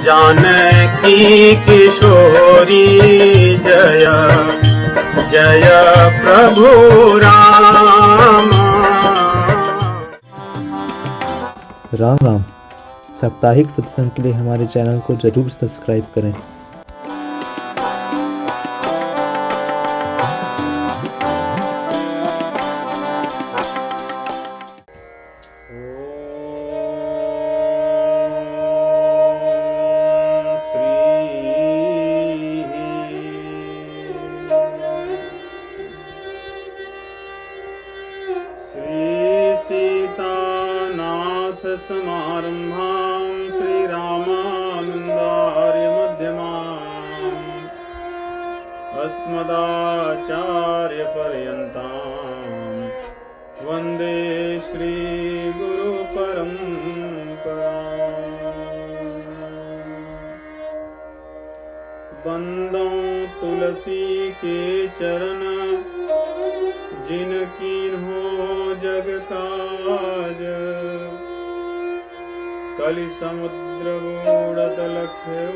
जानकी किशोरी जय जय प्रभु राम। राम राम। साप्ताहिक सत्संग के लिए हमारे चैनल को जरूर सब्सक्राइब करें। समारंभां श्रीरामानन्दार्य मध्यमाम् अस्मदाचार्यपर्यन्तां वन्दे श्रीगुरुपरम्पराम्। बंदों तुलसी के चरण जिनकीन्हो जग काज, कलि समुद्र बूढ़त लख्यो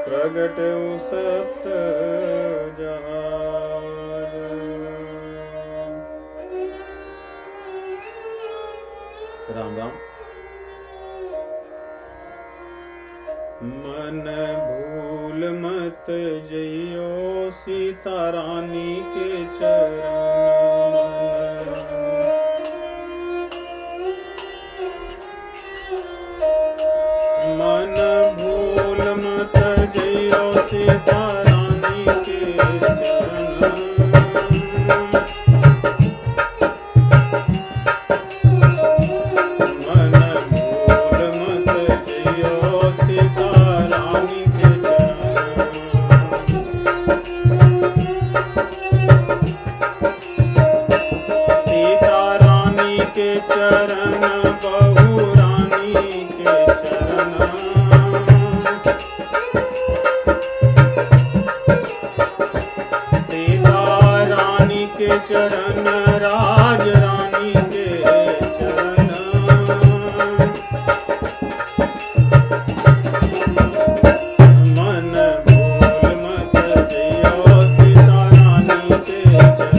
प्रगट्यो सप्त जहाज। राम राम। मन भूल मत जइयो सीता रानी के चरण, मन भूल मत जइयो सीता रानी के चरण। मन भूल मत जइयो सीता रानी के चरण। सीता रानी के चरण बहु रानी के चरण। सीता रानी के चरण राज रानी के चरण। मन भूल मत जइयो सीता रानी के चरण।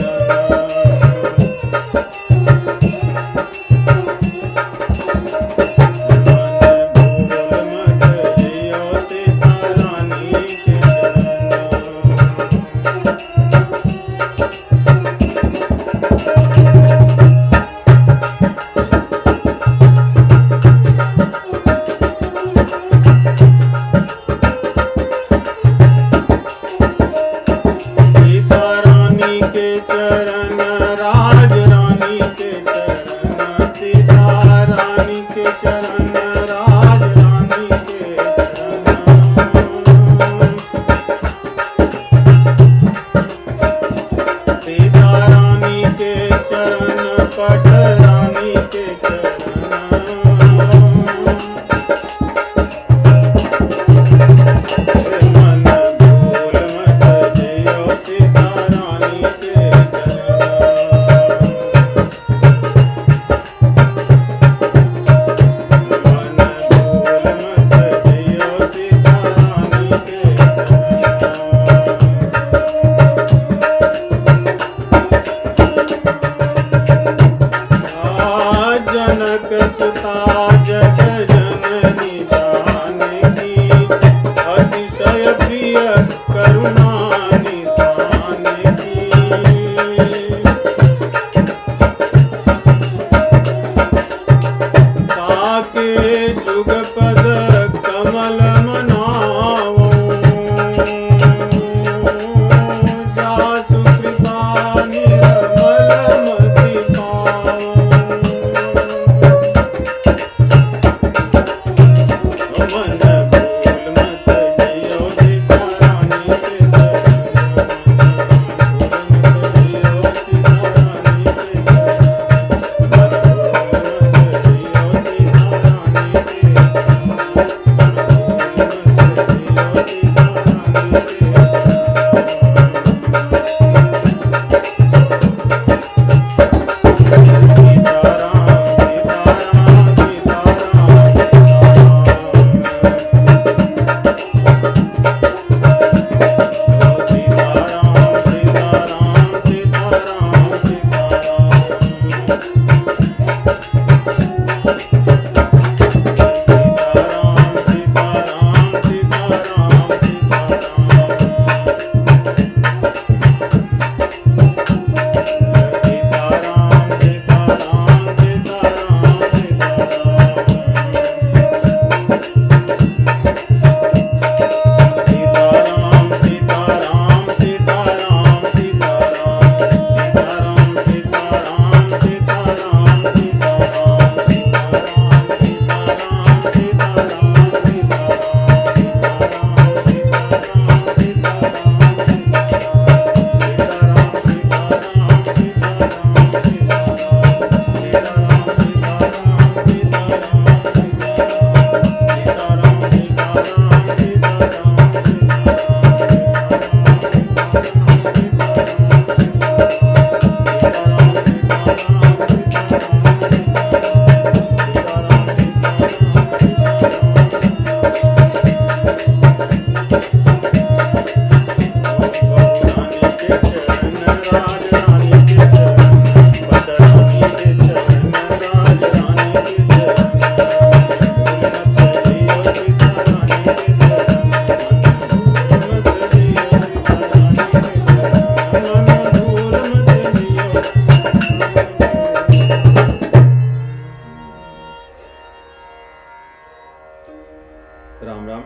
राम राम।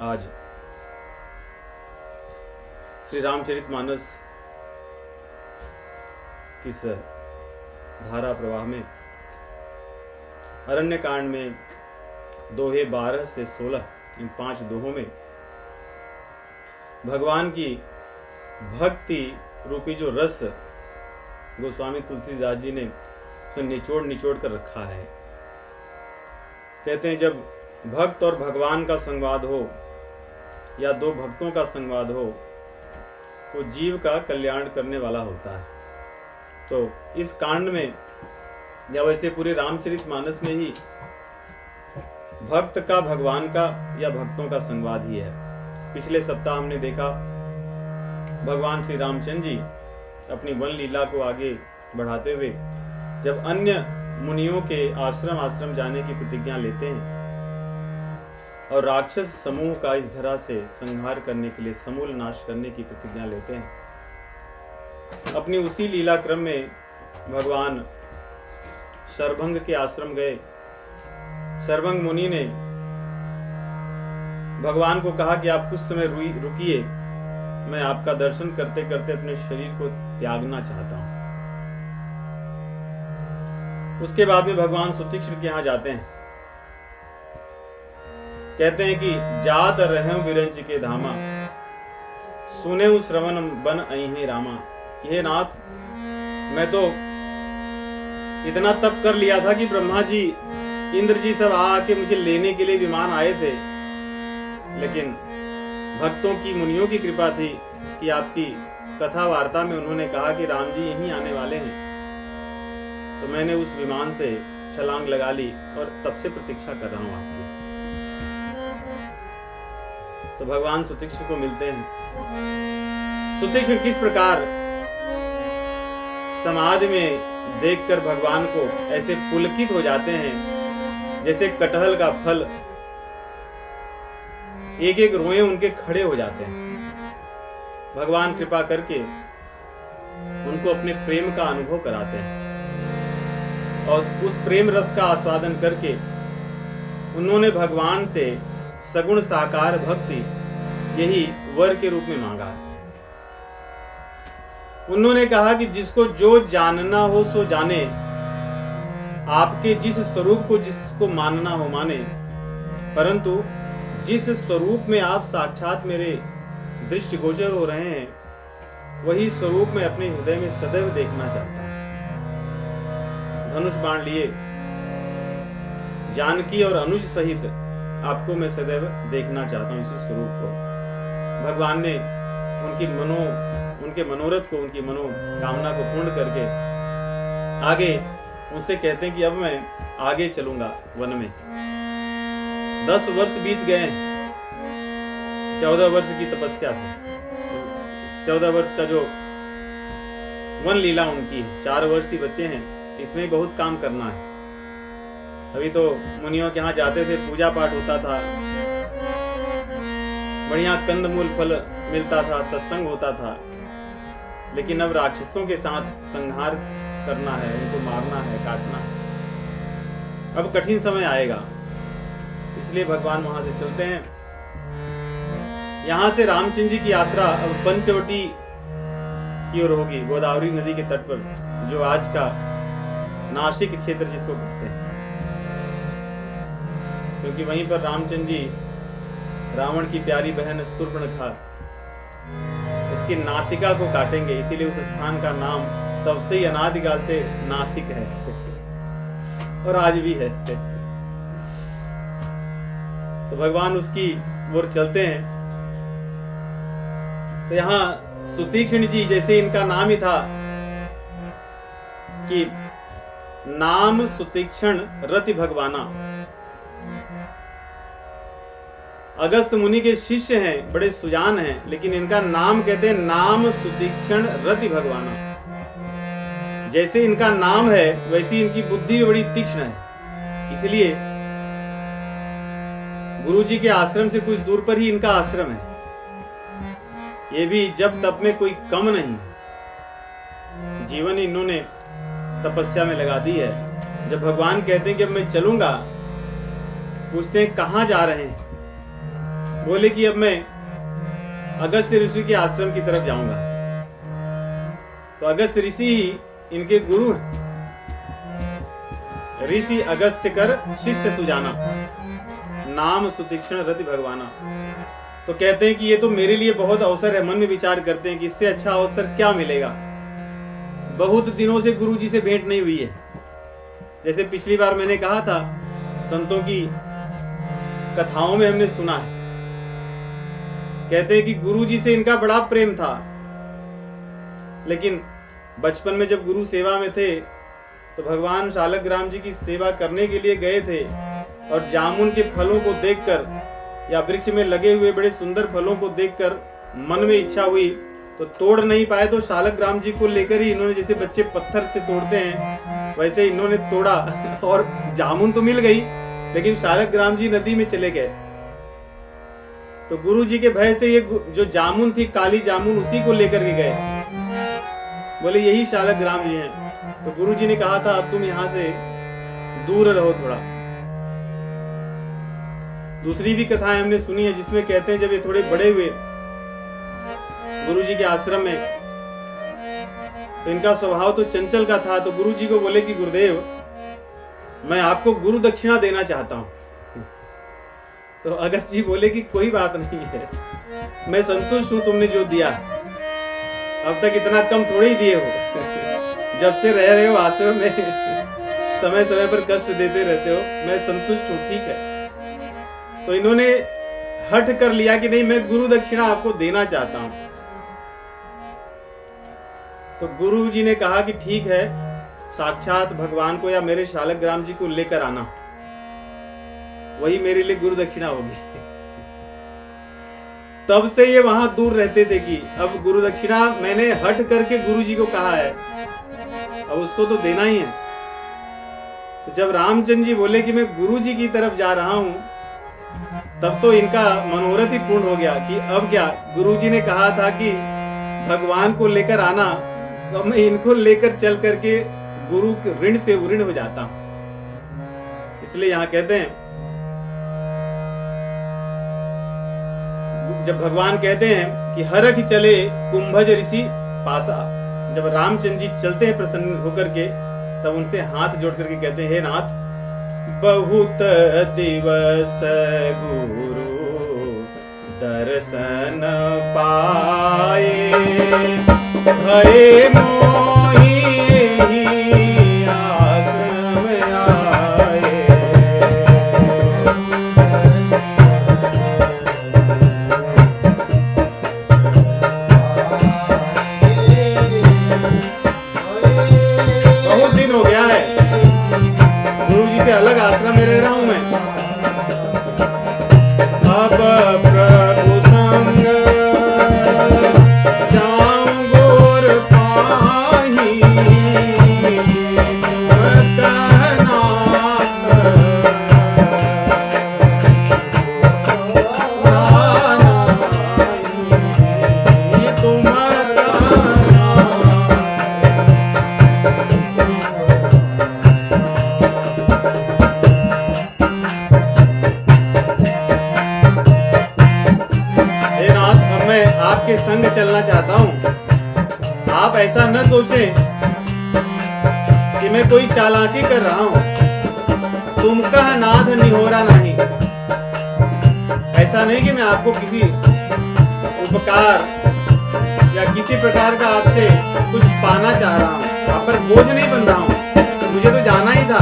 आज श्री रामचरितमानस की इस धारा प्रवाह में अरण्य कांड में दोहे 12 से 16 इन 5 दोहों में भगवान की भक्ति रूपी जो रस गोस्वामी तुलसीदास जी ने उसे निचोड़ कर रखा है। कहते हैं जब भक्त और भगवान का संवाद हो या दो भक्तों का संवाद हो तो जीव का कल्याण करने वाला होता है। तो इस कांड में या वैसे पूरे रामचरितमानस में ही भक्त का भगवान का या भक्तों का संवाद ही है। पिछले सप्ताह हमने देखा भगवान श्री रामचंद्र जी अपनी वन लीला को आगे बढ़ाते हुए जब अन्य मुनियों के आश्रम जाने की प्रतिज्ञा लेते हैं और राक्षस समूह का इस धरा से संहार करने के लिए समूल नाश करने की प्रतिज्ञा लेते हैं। अपनी उसी लीला क्रम में भगवान शरभंग के आश्रम गए। शरभंग मुनि ने भगवान को कहा कि आप कुछ समय रुकिए, मैं आपका दर्शन करते करते अपने शरीर को त्यागना चाहता हूं। उसके बाद में भगवान सुतीक्ष्ण के यहां जाते हैं। कहते हैं कि जात रहूं विरंच के धामा, सुने श्रवण बन अहि रामा। हे नाथ, मैं तो इतना तप कर लिया था कि ब्रह्मा जी इंद्र जी सब आके मुझे लेने के लिए विमान आए थे, लेकिन भक्तों की मुनियों की कृपा थी कि आपकी कथा वार्ता में उन्होंने कहा कि राम जी यहीं आने वाले हैं। तो मैंने उस विमान से छलांग लगा ली और तब से प्रतीक्षा कर रहा हूं आपकी। तो भगवान सुतीक्ष्ण को मिलते हैं। सुतीक्ष्ण किस प्रकार समाधि में देखकर भगवान को ऐसे पुलकित हो जाते हैं जैसे कटहल का फल, एक एक रोए उनके खड़े हो जाते हैं। भगवान कृपा करके उनको अपने प्रेम का अनुभव कराते हैं और उस प्रेम रस का आस्वादन करके उन्होंने भगवान से सगुण साकार भक्ति यही वर के रूप में मांगा। उन्होंने कहा कि जिसको जो जानना हो सो जाने, आपके जिस स्वरूप को जिसको मानना हो माने, परंतु जिस स्वरूप में आप साक्षात मेरे दृष्टिगोचर हो रहे हैं वही स्वरूप मैं अपने हृदय में सदैव देखना चाहता हूं। धनुष बाण लिए जानकी और अनुज सहित आपको मैं सदैव देखना चाहता हूं, इसी स्वरूप को। भगवान ने उनके मनोरथ को, उनकी मनोकामना को पूर्ण करके आगे उनसे कहते हैं कि अब मैं आगे चलूंगा वन में। 10 वर्ष बीत गए, 14 वर्ष की तपस्या से। 14 वर्ष का जो वन लीला उनकी है, 4 वर्ष ही बच्चे हैं, इसमें बहुत काम करना है। अभी तो मुनियों के यहाँ जाते थे, पूजा पाठ होता था, बढ़िया कंदमूल फल मिलता था, सत्संग होता था, लेकिन अब राक्षसों के साथ संहार करना है, उनको मारना है, काटना है। अब कठिन समय आएगा, इसलिए भगवान वहां से चलते हैं। यहां से रामचंद्र जी की यात्रा अब पंचवटी की ओर होगी, गोदावरी नदी के तट पर, जो आज का नासिक क्षेत्र जिसको कहते हैं, क्योंकि वहीं पर रामचंद्र जी रावण की प्यारी बहन शूर्पणखा उसकी नासिका को काटेंगे, इसीलिए उस स्थान का नाम तब से ही अनादिकाल से नासिक है और आज भी है। तो भगवान उसकी ओर चलते हैं। तो यहाँ सुतीक्ष्ण जी, जैसे इनका नाम ही था कि नाम सुतीक्ष्ण रति भगवाना, अगस्त्य मुनि के शिष्य हैं, बड़े सुजान हैं, लेकिन इनका नाम कहते हैं नाम सुतीक्ष्ण रति भगवाना। जैसे इनका नाम है वैसी इनकी बुद्धि भी बड़ी तीक्ष्ण है। इसलिए गुरु जी के आश्रम से कुछ दूर पर ही इनका आश्रम है। ये भी जब तप में कोई कम नहीं, जीवन इन्होंने तपस्या में लगा दी है। जब भगवान कहते हैं कि अब मैं चलूंगा, पूछते हैं कहाँ जा रहे हैं। बोले कि अब मैं अगस्त्य ऋषि के आश्रम की तरफ जाऊंगा। तो अगस्त्य ऋषि ही इनके गुरु हैं। ऋषि अगस्त्य कर शिष्य सुजाना, नाम सुतीक्ष्ण रति भगवाना। तो कहते हैं कि ये तो मेरे लिए बहुत अवसर है। मन में विचार करते हैं कि इससे अच्छा अवसर क्या मिलेगा। बहुत दिनों से गुरु जी से भेंट नहीं हुई है। जैसे पिछली बार मैंने कहा था, संतों की कथाओं में हमने सुना है, कहते हैं कि गुरु जी से इनका बड़ा प्रेम था। लेकिन बचपन में जब गुरु सेवा में थे तो भगवान शालग्राम जी की सेवा करने के लिए गए थे और जामुन के फलों को देखकर या वृक्ष में लगे हुए बड़े सुंदर फलों को देखकर मन में इच्छा हुई, तो तोड़ नहीं पाए। तो शालग्राम जी को लेकर ही इन्होंने, जैसे बच्चे पत्थर से तोड़ते हैं, वैसे इन्होंने तोड़ा और जामुन तो मिल गई, लेकिन शालग्राम जी नदी में चले गए। तो गुरु जी के भय से ये जो जामुन थी, काली जामुन, उसी को लेकर के गए। बोले यही शालग्राम जी हैं। तो गुरु जी ने कहा था अब तुम यहां से दूर रहो थोड़ा। दूसरी भी कथाएं हमने सुनी है जिसमें कहते हैं जब ये थोड़े बड़े हुए गुरु जी के आश्रम में, तो इनका स्वभाव तो चंचल का था। तो गुरु जी को बोले कि गुरुदेव, मैं आपको गुरु दक्षिणा देना चाहता हूं। तो अगस्त जी बोले कि कोई बात नहीं है, मैं संतुष्ट हूं तुमने जो दिया। अब तक इतना कम थोड़े ही दिए हो। जब से रह रहे हो आश्रम में, समय समय पर कष्ट देते रहते हो, मैं संतुष्ट हूं, ठीक है। तो इन्होंने हठ कर लिया कि नहीं, मैं गुरु दक्षिणा आपको देना चाहता हूं। तो गुरु जी ने कहा कि ठीक है, साक्षात भगवान को या मेरे शालग्राम जी को लेकर आना, वही मेरे लिए गुरु दक्षिणा होगी। तब से ये वहां दूर रहते थे कि अब गुरु दक्षिणा मैंने हट करके गुरु जी को कहा है, अब उसको तो देना ही है। तो जब रामचंद्र जी बोले कि मैं गुरु जी की तरफ जा रहा हूं, तब तो इनका मनोरथ ही पूर्ण हो गया कि अब क्या, गुरु जी ने कहा था कि भगवान को लेकर आना, तो मैं इनको लेकर चल करके गुरु के ऋण से ऋण हो जाता हूं। इसलिए यहां कहते हैं, जब भगवान कहते हैं कि हरख चले कुंभज ऋषि पासा, जब रामचंद्र जी चलते हैं प्रसन्न होकर के, तब उनसे हाथ जोड़ करके कहते हैं, हे नाथ, बहुत दिवस गुरु दर्शन पाए, भय मोहि आश्रम आए। बहुत दिन हो गया है गुरु जी से अलग आश्रम में रह रहा हूं मैं। अब प्रभु संग जाऊं गुर पाही, आपके संग चलना चाहता हूं। आप ऐसा न सोचें कि मैं कोई चालाकी कर रहा हूं, तुमका नाथ निहोरा नहीं। ऐसा नहीं कि मैं आपको किसी उपकार या किसी प्रकार का आपसे कुछ पाना चाह रहा हूं, आप पर बोझ नहीं बन रहा हूं। मुझे तो जाना ही था,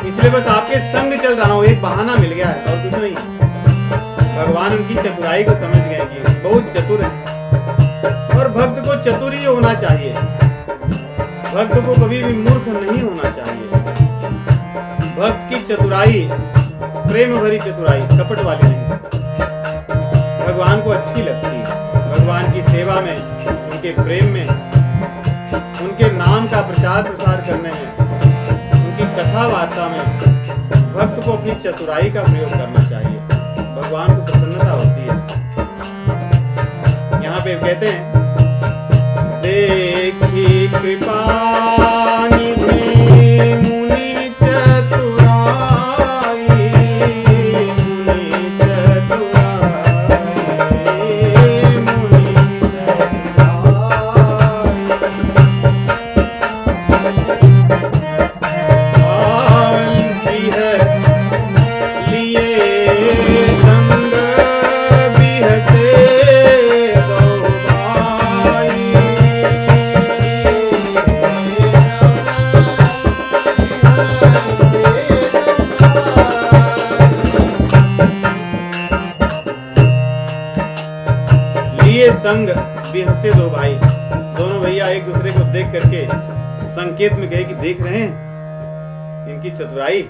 इसलिए बस आपके संग चल रहा हूं। एक बहाना मिल गया है और कुछ नहीं। भगवान उनकी चतुराई को समझ गए कि बहुत चतुर है, और भक्त को चतुर ही होना चाहिए। भक्त को कभी भी मूर्ख नहीं होना चाहिए। भक्त की चतुराई प्रेम भरी चतुराई, कपट वाली नहीं, भगवान को अच्छी लगती है। भगवान की सेवा में, उनके प्रेम में, उनके नाम का प्रचार प्रसार करने में, उनकी कथा वार्ता में भक्त को अपनी चतुराई का प्रयोग करना चाहिए। भगवान को प्रसन्नता होती है। यहाँ पे कहते हैं, देखी कृपा निधि मुनि चतुराई, संग भी हंसे दो भाई। दोनों भैया एक दूसरे को देख करके संकेत में कहे कि देख रहे हैं इनकी चतुराई,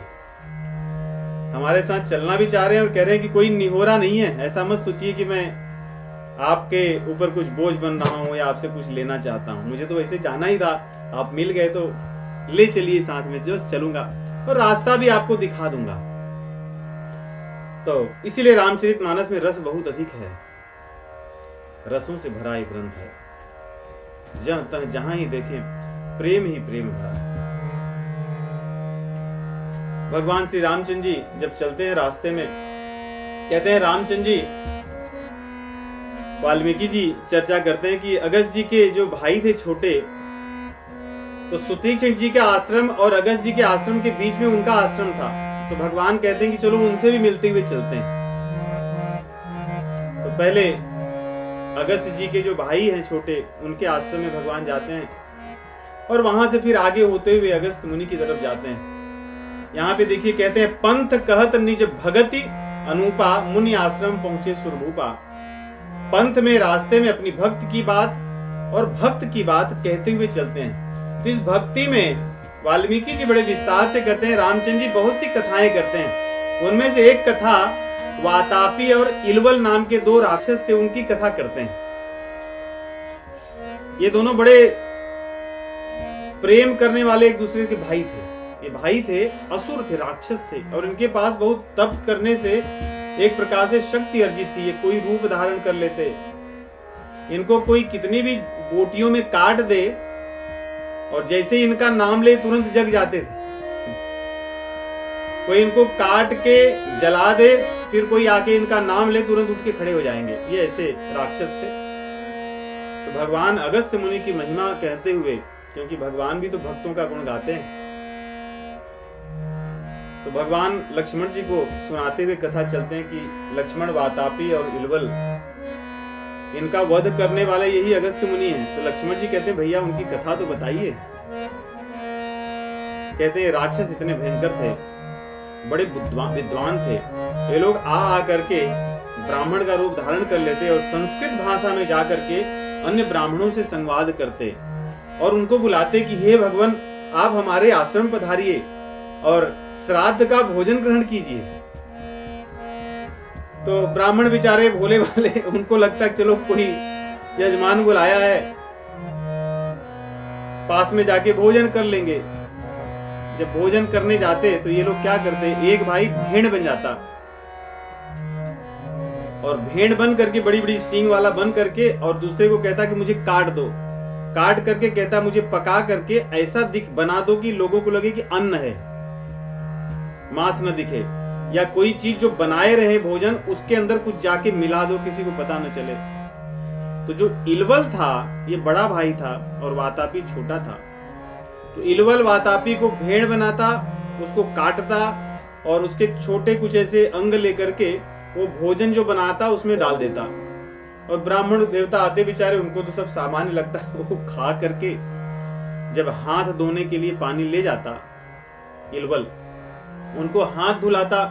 हमारे साथ चलना भी चाह रहे हैं और कह रहे हैं कि कोई निहोरा नहीं है। ऐसा मत सोचिए कि मैं आपके ऊपर कुछ बोझ बन रहा हूं या आपसे कुछ लेना चाहता हूं, मुझे तो वैसे जाना ही था, आप मिल गए तो ले चलिए साथ में, जो चलूंगा और रास्ता भी आपको दिखा दूंगा। तो इसीलिए रामचरितमानस में रस बहुत अधिक है, रसों से भरा एक ग्रंथ है। जहां ही देखें प्रेम ही प्रेम भरा है। भगवान श्री रामचंद्र जी जब चलते हैं रास्ते में, कहते हैं रामचंद्र जी, वाल्मीकि जी चर्चा करते हैं कि अगस्त जी के जो भाई थे छोटे, तो सुतीक्षण जी के आश्रम और अगस्त जी के आश्रम के बीच में उनका आश्रम था। तो भगवान कहते हैं कि चलो उनसे भी मिलते हुए चलते हैं। तो पहले अगस्त जी के जो भाई हैं छोटे, उनके आश्रम में भगवान जाते हैं और वहां से फिर आगे होते हुए अगस्त मुनि की तरफ जाते हैं। यहाँ पे देखिए कहते हैं, पंथ कहत निज भगति अनूपा, मुनि आश्रम पहुंचे सुरभूपा। पंथ में, रास्ते में अपनी भक्त की बात और भक्त की बात कहते हुए चलते हैं। तो इस भक्ति में वाल्मीकि जी बड़े विस्तार से करते हैं, रामचंद्र जी बहुत सी कथाएं करते हैं। उनमें से एक कथा वातापी और इलवल नाम के दो राक्षस से उनकी कथा करते हैं। ये दोनों बड़े प्रेम करने वाले एक दूसरे के भाई थे। ये भाई थे, असुर थे, राक्षस थे, और इनके पास बहुत तप करने से एक प्रकार से शक्ति अर्जित थी। ये कोई रूप धारण कर लेते, इनको कोई कितनी भी बोटियों में काट दे और जैसे इनका नाम ले तुरंत जग जाते थे। कोई इनको काट के जला दे, फिर कोई आके इनका नाम ले तुरंत उठ के खड़े हो जाएंगे। ये ऐसे राक्षस थे। तो भगवान अगस्त मुनि की महिमा कहते हुए, क्योंकि भगवान भी तो भक्तों का गुण गाते हैं, तो भगवान लक्ष्मण जी को सुनाते हुए कथा चलते हैं कि लक्ष्मण, वातापी और इलवल, इनका वध करने वाला यही अगस्त मुनि है। तो लक्ष्मण जी कहते हैं, भैया उनकी कथा तो बताइए। कहते हैं राक्षस इतने भयंकर थे, बड़े विद्वान थे। ये लोग आ करके ब्राह्मण का रूप धारण कर लेते और संस्कृत भाषा में जा करके अन्य ब्राह्मणों से संवाद करते और उनको बुलाते कि हे भगवान, आप हमारे आश्रम पधारिए और श्राद्ध का भोजन ग्रहण कीजिए। तो ब्राह्मण बेचारे भोले वाले, उनको लगता है चलो कोई यजमान बुलाया है, पास में जाके भोजन कर लेंगे। जब भोजन करने जाते तो ये लोग क्या करते, एक भाई भेड़ बन जाता और भेड़ बन करके बड़ी बड़ी सींग वाला बन करके और दूसरे को कहता कि मुझे काट दो। काट करके कहता मुझे पका करके ऐसा दिख बना दो कि लोगों को लगे कि अन्न है, मांस न दिखे, या कोई चीज जो बनाए रहे भोजन उसके अंदर कुछ जाके मिला दो, किसी को पता न चले। तो जो इलवल था ये बड़ा भाई था और वातापी छोटा था। तो इलवल वातापी को भेड़ बनाता, उसको काटता और उसके छोटे कुछ ऐसे अंग लेकर के वो भोजन जो बनाता उसमें डाल देता। और ब्राह्मण देवता आते बेचारे, उनको तो सब सामान्य लगता, वो खा करके जब हाथ धोने के लिए पानी ले जाता इलवल, उनको हाथ धुलाता।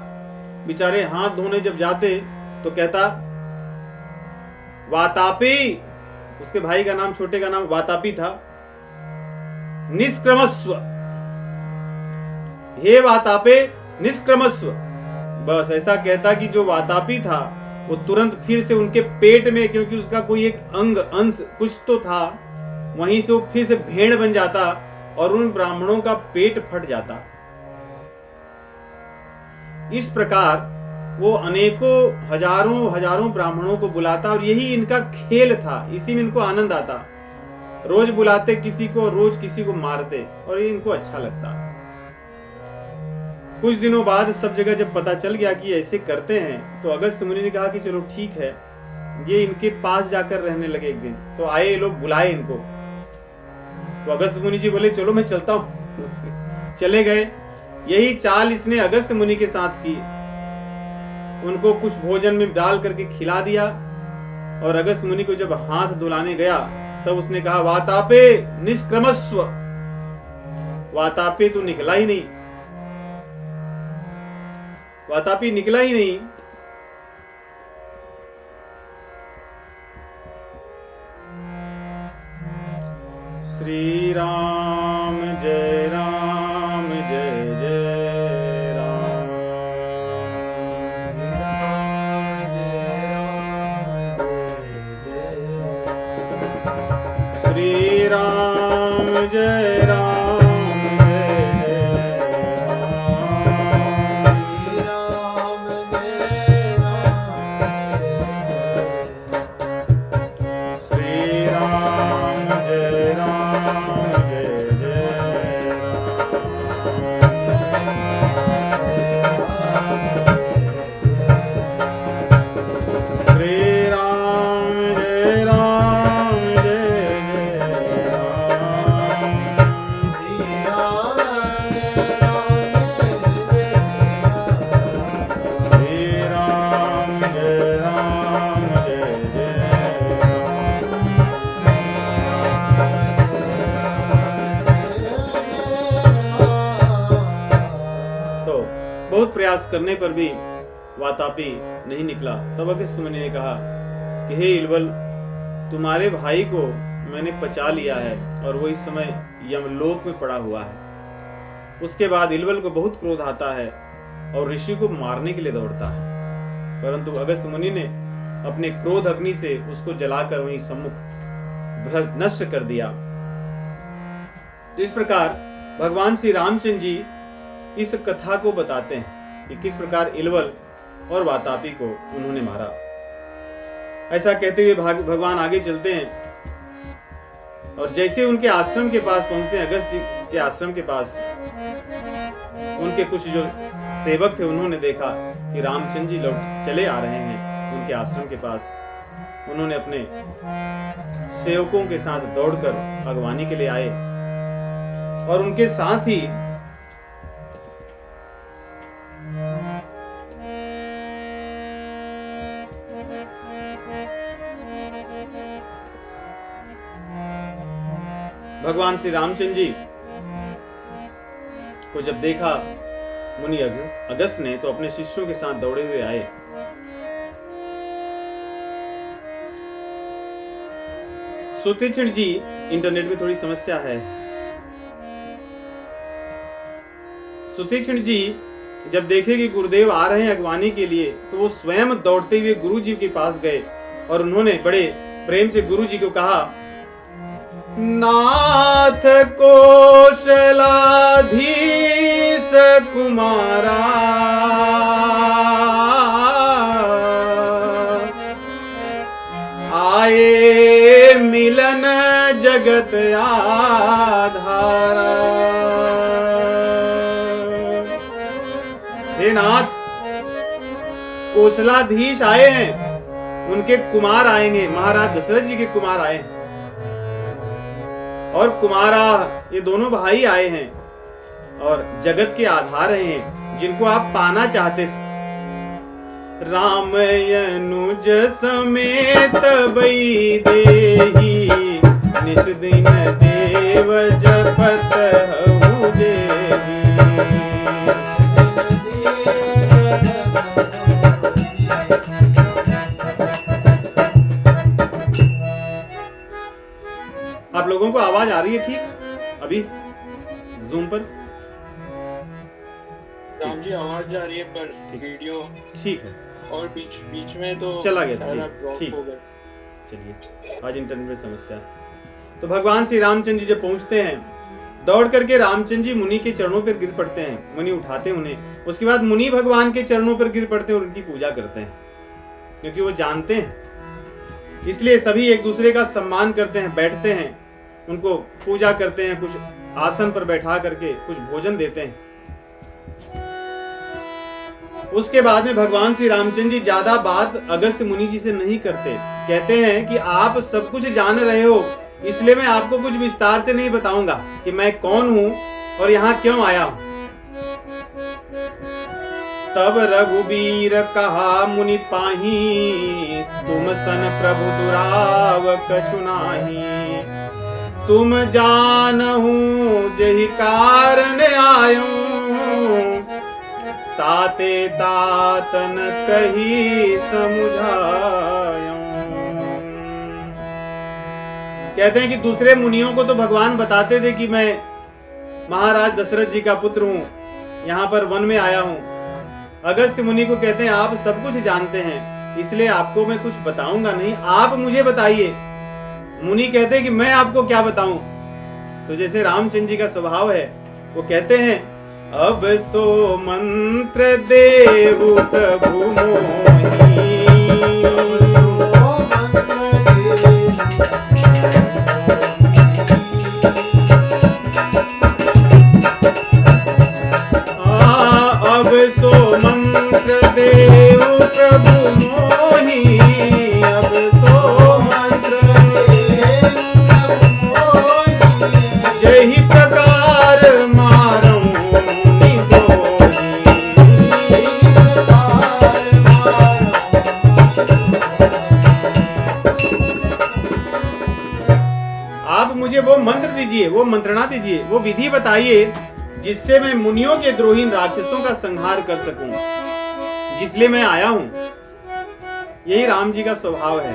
बेचारे हाथ धोने जब जाते तो कहता वातापी, उसके भाई का नाम, छोटे का नाम वातापी था, निष्क्रमस्व, हे वातापे निष्क्रमस्व। बस ऐसा कहता कि जो वातापी था वो तुरंत फिर से उनके पेट में, क्योंकि उसका कोई एक अंग अंश कुछ तो था, वहीं से वो फिर से भेड़ बन जाता और उन ब्राह्मणों का पेट फट जाता। इस प्रकार वो अनेकों हजारों ब्राह्मणों को बुलाता और यही इनका खेल था, इसी में इनको आनंद आता। रोज बुलाते किसी को, रोज किसी को मारते और ये इनको अच्छा लगता। कुछ दिनों बाद सब जगह जब पता चल गया कि ऐसे करते हैं, तो अगस्त मुनि ने कहा कि चलो ठीक है, ये इनके पास जाकर रहने लगे। एक दिन तो आए ये लोग, बुलाए इनको, तो अगस्त मुनि जी बोले चलो मैं चलता हूं। चले गए। यही चाल इसने अगस्त मुनि के साथ की, उनको कुछ भोजन में डाल करके खिला दिया। और अगस्त मुनि को जब हाथ धुलाने गया तब उसने कहा वातापे निष्क्रमस्व, वातापे तो निकला ही नहीं, वातापी निकला ही नहीं। जय राम प्रयास करने पर भी वातापी नहीं निकला। तब अगस्त्य मुनि ने कहा कि हे इलवल, तुम्हारे भाई को मैंने पचा लिया है और वो इस समय यमलोक में पड़ा हुआ है। उसके बाद इलवल को बहुत क्रोध आता है और ऋषि को मारने के लिए दौड़ता है, परंतु अगस्त्य मुनि ने अपने क्रोध अग्नि से उसको जलाकर वहीं सम्मुख नष्ट कर दिया। तो इस प्रकार भगवान श्री रामचंद्र जी इस कथा को बताते हैं कि किस प्रकार इलवल और वातापी को उन्होंने मारा। ऐसा कहते हुए भगवान आगे चलते हैं और जैसे उनके आश्रम के पास पहुंचते हैं, अगस्त्य जी के आश्रम के पास, उनके कुछ जो सेवक थे उन्होंने देखा कि रामचंद्र जी लौट चले आ रहे हैं उनके आश्रम के पास। उन्होंने अपने सेवकों के साथ दौड़कर अगवानी के लिए आए और उनके साथ ही भगवान श्री रामचंद्र जी को जब देखा मुनि अगस्त्य ने, तो अपने शिष्यों के साथ दौड़े हुए आए। सुतीक्षण जी, इंटरनेट में थोड़ी समस्या है। सुतीक्षण जी जब देखे कि गुरुदेव आ रहे हैं अगवानी के लिए, तो वो स्वयं दौड़ते हुए गुरु जी के पास गए और उन्होंने बड़े प्रेम से गुरु जी को कहा, नाथ कौशलाधीश कुमारा, आए मिलन जगत आधारा। हे नाथ, कौशलाधीश आए हैं, उनके कुमार आएंगे, महाराज दशरथ जी के कुमार आए हैं और कुमारा ये दोनों भाई आए हैं और जगत के आधार हैं जिनको आप पाना चाहते थे। राम अनुज समेत वैदेही, निस दिन देव जपत हहु जेहि। आप लोगों को आवाज आ रही है ठीक अभी जूम पर? राम जी आवाज जा रही है पर वीडियो ठीक है, और बीच में तो चला गया। ठीक, चलिए आज इंटरनेट में समस्या। तो भगवान श्री रामचंद्र जी जब पहुंचते हैं, दौड़ करके रामचंद्र जी मुनि के चरणों पर गिर पड़ते हैं। मुनि उठाते हैं उन्हें, उसके बाद मुनि भगवान के चरणों पर गिर पड़ते हैं और उनकी पूजा करते हैं, क्योंकि वो जानते हैं। इसलिए सभी एक दूसरे का सम्मान करते हैं, बैठते हैं, उनको पूजा करते हैं, कुछ आसन पर बैठा करके कुछ भोजन देते हैं। उसके बाद में भगवान श्री रामचंद्र जी ज्यादा बात अगस्त्य मुनि जी से नहीं करते। कहते हैं कि आप सब कुछ जान रहे हो, इसलिए मैं आपको कुछ विस्तार से नहीं बताऊंगा कि मैं कौन हूं और यहाँ क्यों आया हूं। तब रघुबीर कहा मुनि पाही, तुम सन प्रभु दुराव कछु नाही। तुम जानहु जहि कारण आयो, ताते तातन कही समुझायो। कहते हैं कि दूसरे मुनियों को तो भगवान बताते थे कि मैं महाराज दशरथ जी का पुत्र हूं, यहाँ पर वन में आया हूं। अगस्त्य मुनि को कहते हैं आप सब कुछ जानते हैं, इसलिए आपको मैं कुछ बताऊंगा नहीं, आप मुझे बताइए। मुनि कहते हैं कि मैं आपको क्या बताऊं, तो जैसे रामचंद्र जी का स्वभाव है, वो कहते हैं अब सो मंत्र देहु प्रभु मोहि, अब सो मंत्र देहु प्रभु मोहि, अब सो मंत्र जहि प्रकार मारऊं निगोही। आप मुझे वो मंत्र दीजिए, वो मंत्रणा दीजिए, वो विधि बताइए जिससे मैं मुनियों के द्रोहीन राक्षसों का संहार कर सकूं, जिसलिए मैं आया हूं। यही राम जी का स्वभाव है।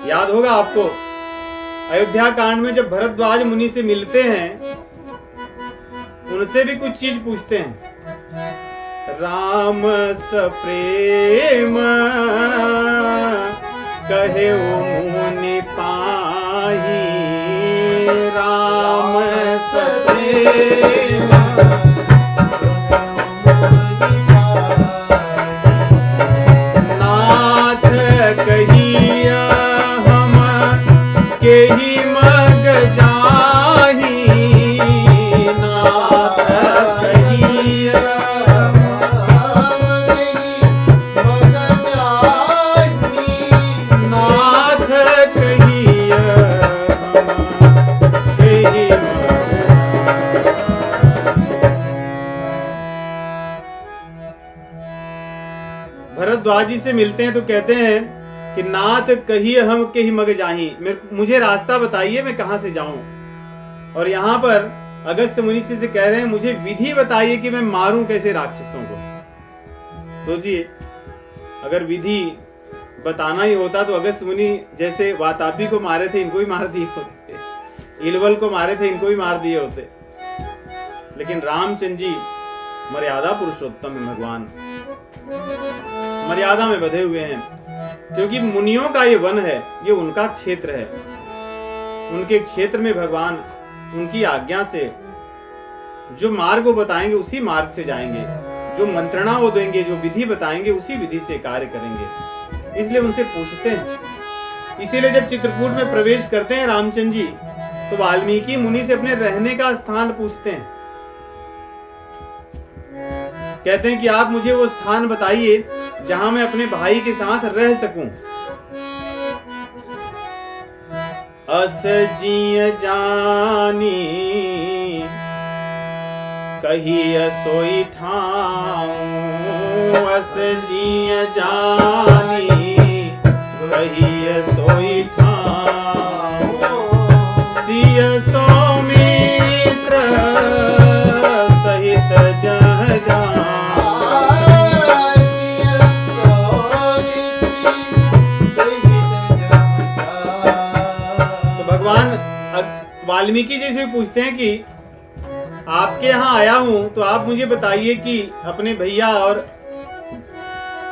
याद होगा आपको अयोध्या कांड में जब भरद्वाज मुनि से मिलते हैं, उनसे भी कुछ चीज पूछते हैं। राम सप्रेम कहे मुनि पाही, राम सप्रेम नाथ कहिया हम केहि मग जाही, नाथ कहिया नाथ कहिया केहि भरद्वाज जी से मिलते हैं तो कहते हैं कि नाथ कहिए हम कहीं मग जाही, मुझे रास्ता बताइए मैं कहां से जाऊं। और यहाँ पर अगस्त्य मुनि से कह रहे हैं मुझे विधि बताइए कि मैं मारूं कैसे राक्षसों को। सोचिए, अगर विधि बताना ही होता तो अगस्त्य मुनि जैसे वातापी को मारे थे इनको भी मार दिए होते, इलवल को मारे थे इनको भी मार दिए होते। लेकिन रामचंद्र जी मर्यादा पुरुषोत्तम है, भगवान मर्यादा में बंधे हुए हैं, क्योंकि मुनियों का ये वन है, ये उनका क्षेत्र है। उनके क्षेत्र में भगवान उनकी आज्ञा से जो मार्ग वो बताएंगे उसी मार्ग से जाएंगे, जो मंत्रणा वो देंगे, जो विधि बताएंगे उसी विधि से कार्य करेंगे। इसलिए उनसे पूछते हैं। इसीलिए जब चित्रकूट में प्रवेश करते हैं रामचंद्र जी, तो वाल्मीकि मुनि से अपने रहने का स्थान पूछते हैं। कहते हैं कि आप मुझे वो स्थान बताइए जहां मैं अपने भाई के साथ रह सकूं। अस जिय जानी कहिय सोई ठाऊं, अस जिय जानी कहिय सोई ठाऊं, सिय सौमित्र सहित जह जाऊं। वाल्मीकि जी से पूछते हैं कि आपके यहाँ आया हूं तो आप मुझे बताइए कि अपने भैया और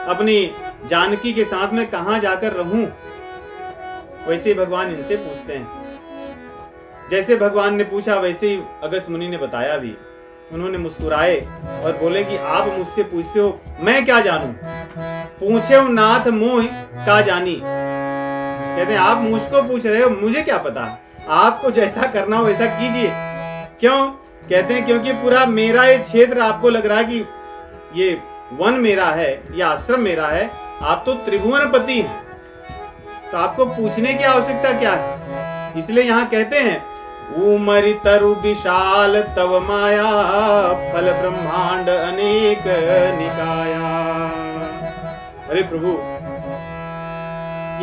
अपनी जानकी के साथ में कहां जाकर रहूं। वैसे भगवान इनसे पूछते हैं। जैसे भगवान ने पूछा वैसे ही अगस्त्य मुनि ने बताया भी। उन्होंने मुस्कुराए और बोले कि आप मुझसे पूछते हो, मैं क्या जानूं, पूछे नाथ मोह का जानी। कहते हैं आप मुझको पूछ रहे हो, मुझे क्या पता, आपको जैसा करना हो वैसा कीजिए। क्यों? कहते हैं क्योंकि पूरा मेरा ये क्षेत्र आपको लग रहा है कि ये वन मेरा है, ये आश्रम मेरा है, आप तो त्रिभुवनपति हैं, तो आपको पूछने की आवश्यकता क्या है। इसलिए यहाँ कहते हैं उमरि तरु विशाल तव माया, फल ब्रह्मांड अनेक निकाया। अरे प्रभु,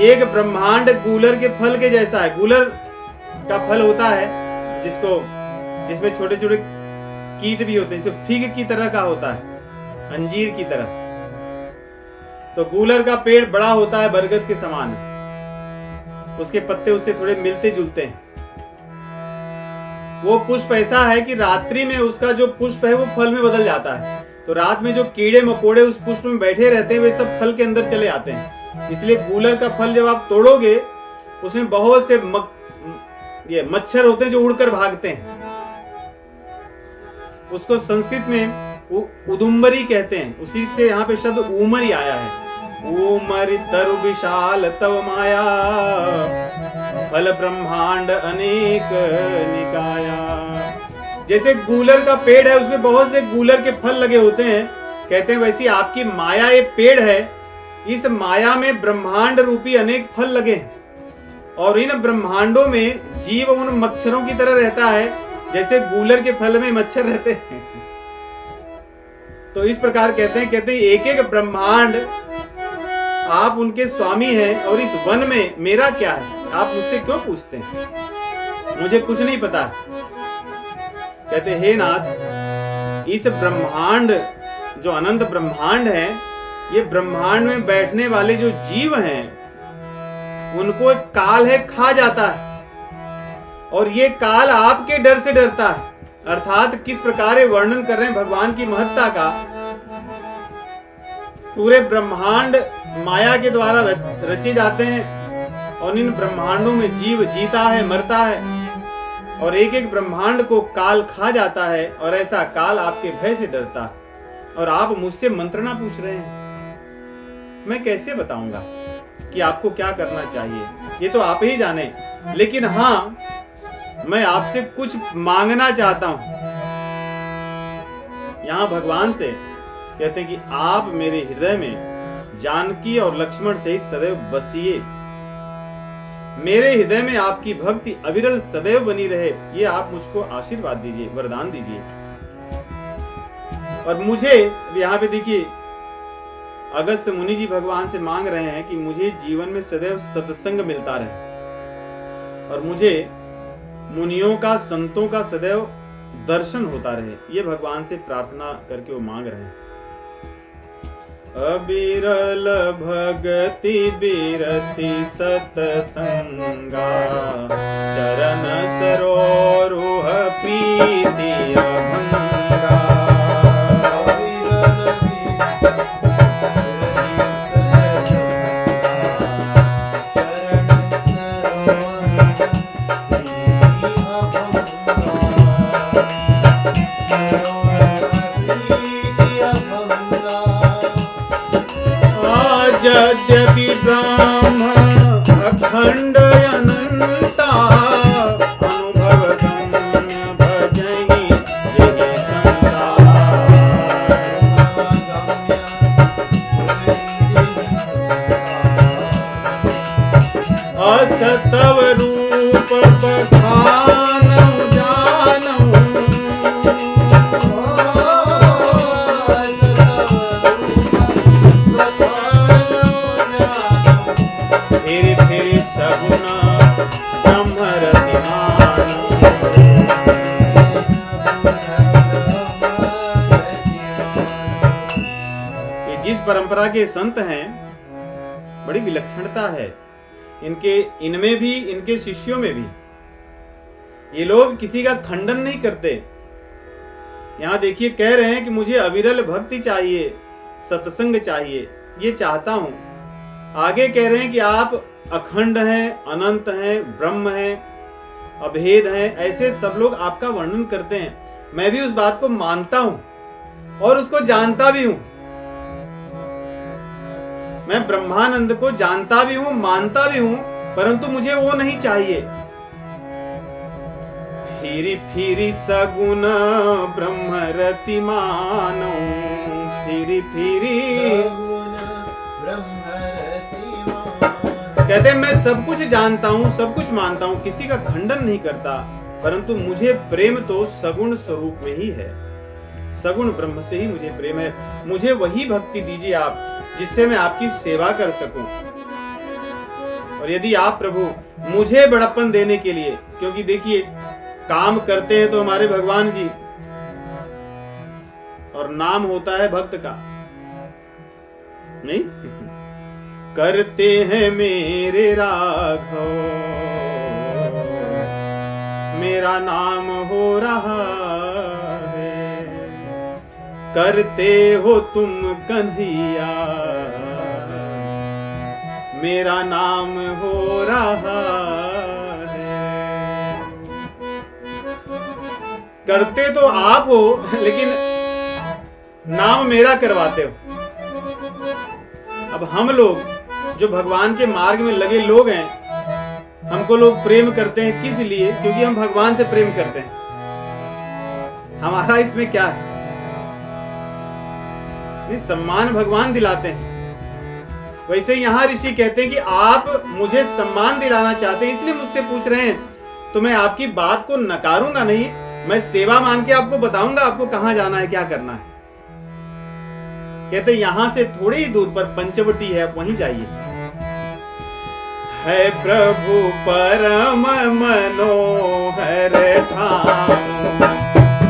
एक ब्रह्मांड गूलर के फल के जैसा है। गूलर का फल होता है जिसमें छोटे छोटे कीट भी होते हैं, जैसे फिग की तरह का होता है, अंजीर की तरह। तो गूलर का पेड़ बड़ा होता है, बरगद के समान, उसके पत्ते उससे थोड़े मिलते जुलते हैं। वो पुष्प ऐसा है कि रात्रि में उसका जो पुष्प है वो फल में बदल जाता है, तो रात में जो कीड़े मकोड़े उस पुष्प में बैठे रहते हैं वे सब फल के अंदर चले आते हैं। इसलिए गूलर का फल जब आप तोड़ोगे उसमें बहुत से ये मच्छर होते हैं जो उड़कर भागते हैं, उसको संस्कृत में उदुम्बरी कहते हैं। उसी से यहाँ पे शब्द ऊमरी आया है। ऊमरी तरु विशाल तव माया, फल ब्रह्मांड अनेक निकाया। जैसे गूलर का पेड़ है, उसमें बहुत से गूलर के फल लगे होते हैं, कहते हैं वैसी आपकी माया ये पेड़ है, इस माया में ब्रह्मांड रूपी अनेक फल लगे हैं, और इन ब्रह्मांडों में जीव उन मच्छरों की तरह रहता है जैसे गूलर के फल में मच्छर रहते हैं। तो इस प्रकार कहते हैं एक एक ब्रह्मांड आप उनके स्वामी हैं, और इस वन में मेरा क्या है, आप मुझसे क्यों पूछते हैं, मुझे कुछ नहीं पता। कहते हे नाथ, इस ब्रह्मांड जो अनंत ब्रह्मांड है, ये ब्रह्मांड में बैठने वाले जो जीव हैं उनको एक काल है, खा जाता है, और ये काल आपके डर से डरता है। अर्थात किस प्रकार ये वर्णन कर रहे हैं भगवान की महत्ता का। पूरे ब्रह्मांड माया के द्वारा रचे जाते हैं, और इन ब्रह्मांडों में जीव जीता है, मरता है, और एक एक ब्रह्मांड को काल खा जाता है, और ऐसा काल आपके भय से डरता है, और आप मुझसे मंत्रणा पूछ रहे हैं। मैं कैसे बताऊंगा कि आपको क्या करना चाहिए, ये तो आप ही जाने। लेकिन हाँ, मैं आपसे कुछ मांगना चाहता हूं। यहां भगवान से कहते हैं कि आप मेरे हृदय में जानकी और लक्ष्मण से सदैव बसिए, मेरे हृदय में आपकी भक्ति अविरल सदैव बनी रहे, ये आप मुझको आशीर्वाद दीजिए, वरदान दीजिए। और मुझे यहाँ पे देखिए, अगस्त्य मुनि जी भगवान से मांग रहे हैं कि मुझे जीवन में सदैव सत्संग मिलता रहे, और मुझे मुनियों का, संतों का सदैव दर्शन होता रहे, ये भगवान से प्रार्थना करके वो मांग रहे हैं। अबिरल भगति बिरति सतसंगा, चरण सरोरुह प्रीति अभंगा। यद्यपि ब्रह्म अखंड अनंता, अनुभव गम्य भजहि यहि संता। असतव रूप बखानहु जानहु, फिर सगुण ब्रह्म रतिमान। ये जिस परंपरा के संत हैं, बड़ी विलक्षणता है इनमें भी, इनके शिष्यों में भी। ये लोग किसी का खंडन नहीं करते। यहां देखिए, कह रहे हैं कि मुझे अविरल भक्ति चाहिए, सत्संग चाहिए, ये चाहता हूं। आगे कह रहे हैं कि आप अखंड हैं, अनंत हैं, ब्रह्म हैं, अभेद हैं, ऐसे सब लोग आपका वर्णन करते हैं। मैं भी उस बात को मानता हूं और उसको जानता भी हूं। मैं ब्रह्मानंद को जानता भी हूं, मानता भी हूं, परंतु मुझे वो नहीं चाहिए। फिरी फिरी सगुण ब्रह्म रति मानो, फिरी फिरी कहते हैं मैं सब कुछ जानता हूं, सब कुछ मानता हूं, किसी का खंडन नहीं करता, परंतु मुझे प्रेम तो सगुण स्वरूप में ही है, सगुण ब्रह्म से ही मुझे प्रेम है। मुझे वही भक्ति दीजिए आप, जिससे मैं आपकी सेवा कर सकूं। और यदि आप प्रभु मुझे बड़प्पन देने के लिए, क्योंकि देखिए काम करते हैं तो हमारे भगवान जी, और नाम होता है भक्त का, नहीं करते हैं मेरे राघव, मेरा नाम हो रहा है, करते हो तुम कन्हैया, मेरा नाम हो रहा है। करते तो आप हो, लेकिन नाम मेरा करवाते हो। अब हम लोग जो भगवान के मार्ग में लगे लोग हैं, हमको लोग प्रेम करते हैं किस लिए? क्योंकि हम भगवान से प्रेम करते हैं। हमारा इसमें क्या है? ये सम्मान भगवान दिलाते हैं। वैसे यहां ऋषि कहते हैं कि आप मुझे सम्मान दिलाना चाहते हैं, इसलिए मुझसे पूछ रहे हैं, तो मैं आपकी बात को नकारूंगा नहीं। मैं सेवा मान के आपको बताऊंगा आपको कहां जाना है, क्या करना है। कहते यहां से थोड़ी ही दूर पर पंचवटी है, आप वहीं जाइए। है प्रभु परम मनोहर ठाम,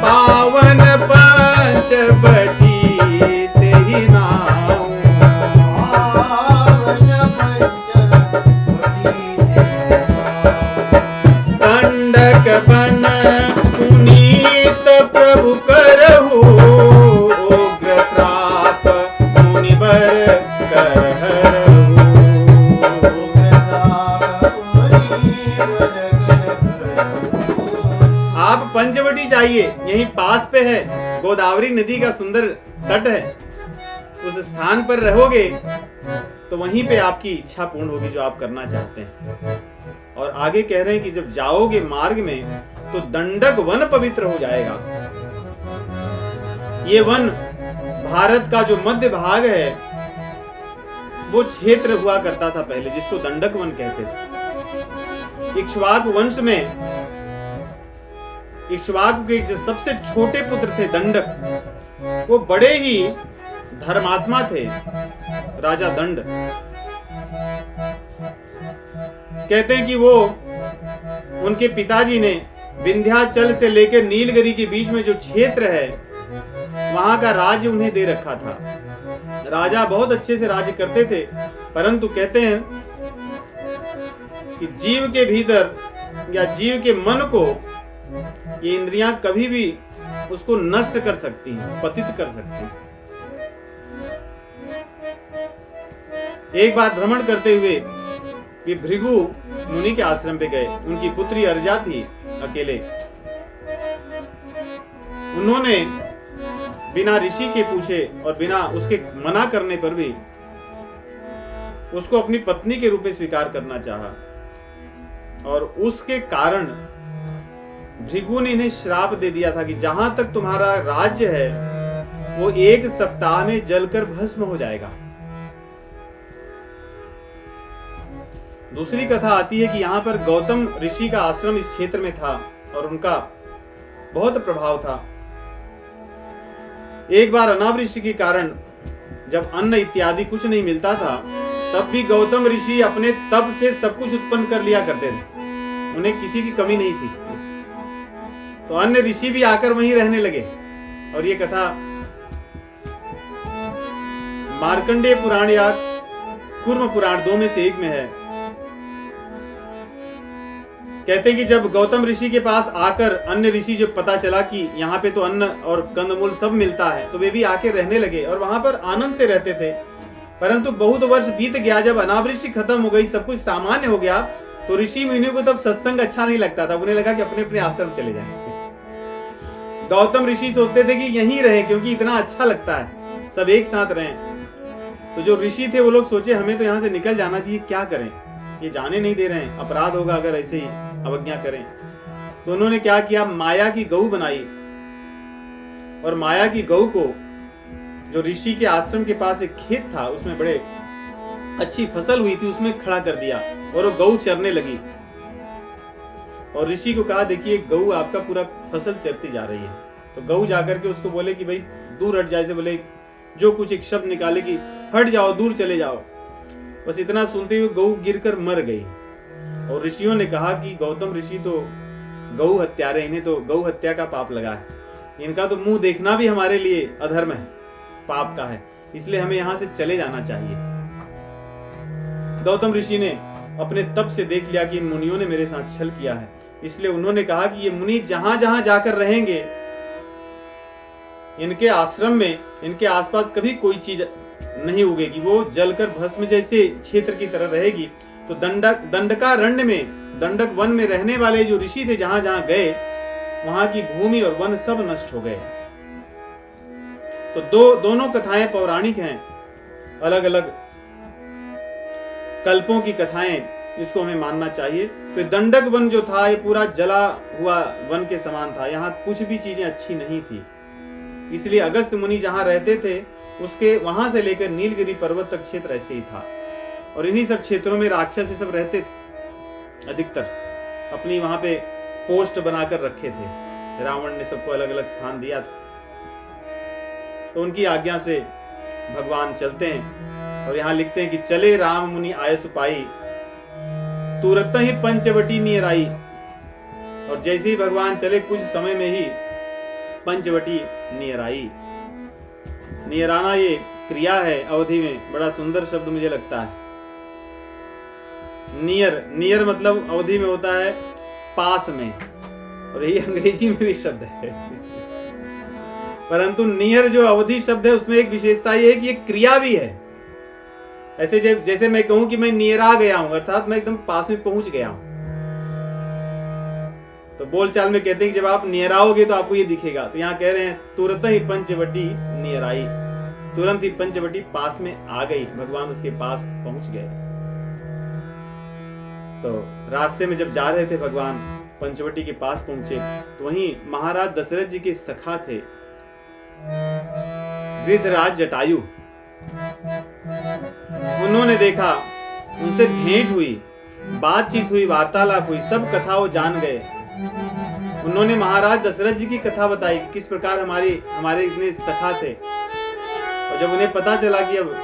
पावन पंचवटी तेहि नाम। दंडक बन पुनीत प्रभु करहु, उग्र श्राप मुनिवर करहु। आप पंचवटी जाइए, यहीं पास पे है, गोदावरी नदी का सुंदर तट है। उस स्थान पर रहोगे तो वहीं पे आपकी इच्छा पूर्ण होगी जो आप करना चाहते हैं। और आगे कह रहे हैं कि जब जाओगे मार्ग में तो दंडक वन पवित्र हो जाएगा। ये वन भारत का जो मध्य भाग है वो क्षेत्र हुआ करता था पहले, जिसको दंडक वन कहते थे। इक्ष्वाकु वंश में इक्ष्वाकु के जो सबसे छोटे पुत्र थे दंडक, वो बड़े ही धर्मात्मा थे, राजा दंड। कहते हैं कि वो उनके पिताजी ने विंध्याचल से लेकर नीलगिरी के बीच में जो क्षेत्र है वहां का राज्य उन्हें दे रखा था। राजा बहुत अच्छे से राज्य करते थे, परंतु कहते हैं कि जीव के भीतर या जीव के मन को ये इंद्रियां कभी भी उसको नष्ट कर सकती हैं, पतित कर सकती हैं। एक बार भ्रमण करते हुए वे भृगु मुनि के आश्रम पे गए। उनकी पुत्री अर्जा थी अकेले। उन्होंने बिना ऋषि के पूछे और बिना उसके मना करने पर भी उसको अपनी पत्नी के रूप में स्वीकार करना चाहा, और उसके कारण भृगु ने इन्हें श्राप दे दिया था कि जहां तक तुम्हारा राज्य है वो 1 सप्ताह में जलकर भस्म हो जाएगा। दूसरी कथा आती है कि यहाँ पर गौतम ऋषि का आश्रम इस क्षेत्र में था और उनका बहुत प्रभाव था। एक बार अनावृष्टि के कारण जब अन्न इत्यादि कुछ नहीं मिलता था, तब भी गौतम ऋषि अपने तप से सब कुछ उत्पन्न कर लिया करते थे। उन्हें किसी की कमी नहीं थी। तो अन्य ऋषि भी आकर वहीं रहने लगे। और ये कथा मार्कंडेय पुराण या कूर्म पुराण 2 में से एक में है। कहते हैं कि जब गौतम ऋषि के पास आकर अन्य ऋषि जब पता चला कि यहाँ पे तो अन्न और कंदमूल सब मिलता है, तो वे भी आके रहने लगे और वहां पर आनंद से रहते थे। परंतु बहुत वर्ष बीत गया, जब अनावृष्टि खत्म हो गई, सब कुछ सामान्य हो गया, तो ऋषि मुनियों को तब सत्संग अच्छा नहीं लगता था। उन्हें लगा कि अपने अपने आश्रम चले जाएं। गौतम ऋषि सोचते थे कि यहीं रहे क्योंकि इतना अच्छा लगता है, सब एक साथ रहें। तो जो ऋषि थे वो लोग सोचे हमें तो यहाँ से निकल जाना चाहिए, क्या करें, ये जाने नहीं दे रहे हैं, अपराध होगा अगर ऐसे ही अवज्ञा करें। तो उन्होंने क्या किया, माया की गऊ बनाई और माया की गऊ को जो ऋषि के आश्रम के पास एक खेत था उसमें बड़े अच्छी फसल हुई थी, उसमें खड़ा कर दिया और वो गऊ चरने लगी। और ऋषि को कहा देखिए गऊ आपका पूरा फसल चरती जा रही है। तो गऊ जाकर के उसको बोले कि भाई दूर हट जाए, से बोले जो कुछ एक शब्द निकाले कि हट जाओ, दूर चले जाओ। बस इतना सुनते हुए गऊ गिरकर मर गई। और ऋषियों ने कहा कि गौतम ऋषि तो गऊ हत्यारे, इन्हें तो गऊ हत्या का पाप लगा है, इनका तो मुंह देखना भी हमारे लिए अधर्म है, पाप का है, इसलिए हमें यहां से चले जाना चाहिए। गौतम ऋषि ने अपने तप से देख लिया कि इन मुनियों ने मेरे साथ छल किया है, इसलिए उन्होंने कहा कि ये मुनि जहां जहां जाकर रहेंगे, इनके आश्रम में, इनके आसपास कभी कोई चीज नहीं उगेगी, वो जलकर भस्म जैसे क्षेत्र की तरह रहेगी। तो दंडकारण्य में, दंडक वन में रहने वाले जो ऋषि थे, जहां जहां गए वहां की भूमि और वन सब नष्ट हो गए। तो दोनों कथाएं पौराणिक हैं, अलग अलग कल्पों की कथाएं, इसको हमें मानना चाहिए। तो दंडक वन जो था ये पूरा जला हुआ वन के समान था, यहाँ कुछ भी चीजें अच्छी नहीं थी। इसलिए अगस्त्य मुनि जहां रहते थे उसके वहां से लेकर नीलगिरी पर्वत तक क्षेत्र ऐसे ही था। और इन्हीं सब क्षेत्रों में राक्षस ये सब रहते थे, अधिकतर अपनी वहां पे पोस्ट बनाकर रखे थे। रावण ने सबको अलग अलग स्थान दिया था। तो उनकी आज्ञा से भगवान चलते हैं और यहाँ लिखते हैं कि चले राम मुनि आय सुपाई, तुरत ही पंचवटी नियर आई। और जैसे ही भगवान चले कुछ समय में ही पंचवटी नियर आई। नियर आना ये क्रिया है अवधि में, बड़ा सुंदर शब्द मुझे लगता है। नियर, नियर मतलब अवधि में होता है पास में, और ये अंग्रेजी में भी शब्द है। परंतु नियर जो अवधि शब्द है उसमें एक विशेषता ये है कि ये क्रिया भी है। ऐसे जैसे मैं कहूं कि मैं नियर आ गया हूं, अर्थात मैं एकदम पास में पहुंच गया हूं। तो बोलचाल में कहते हैं कि जब आप नियर आओगे तो आपको ये दिखेगा। तो यहाँ कह रहे हैं तुरंत ही पंचवटी नियर आई, तुरंत ही पंचवटी पास में आ गई, भगवान उसके पास पहुंच गए। तो रास्ते में जब जा रहे थे भगवान पंचवटी के पास पहुंचे तो वहीं महाराज दशरथ जी के सखा थे गृधराज जटायु। उन्होंने देखा, उनसे भेंट हुई, बातचीत हुई, वार्तालाप हुई, सब कथा वो जान गए। उन्होंने महाराज दशरथ जी की कथा बताई कि किस प्रकार हमारे इतने सखा थे। और जब उन्हें पता चला कि अब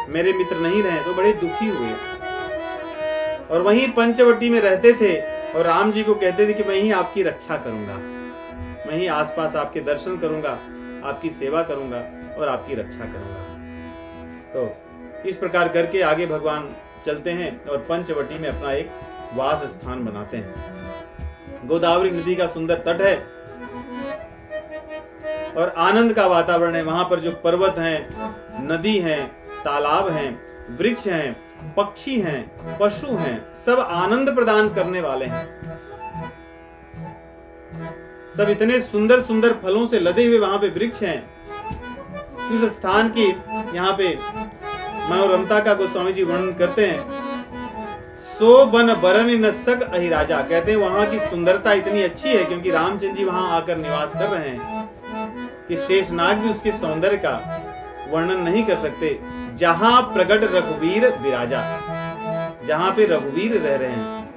मेरे मित्र नहीं रहे तो बड़े दुखी हुए। और वहीं पंचवटी में रहते थे और राम जी को कहते थे कि मैं ही आपकी रक्षा करूंगा, मैं ही आसपास आपके दर्शन करूंगा, आपकी सेवा करूंगा और आपकी रक्षा करूंगा। तो इस प्रकार करके आगे भगवान चलते हैं और पंचवटी में अपना एक वास स्थान बनाते हैं। गोदावरी नदी का सुंदर तट है और आनंद का वातावरण है। वहां पर जो पर्वत हैं, नदी हैं, तालाब हैं, वृक्ष हैं, पक्षी हैं, पशु हैं, सब आनंद प्रदान करने वाले हैं। सब इतने सुंदर सुंदर फलों से लदे हुए वहां पे वृक्ष हैं। उस स्थान की यहाँ पे मनोरमता का गोस्वामी जी वर्णन करते हैं। सो बन बरन न सक अहि राजा, कहते हैं वहां की सुंदरता इतनी अच्छी है क्योंकि रामचंद्र जी वहां आकर निवास कर रहे हैं कि शेषनाग भी उसके सौंदर्य का वर्णन नहीं कर सकते। जहां प्रगट रघुवीर विराजा, जहां पे रघुवीर रह रहे हैं।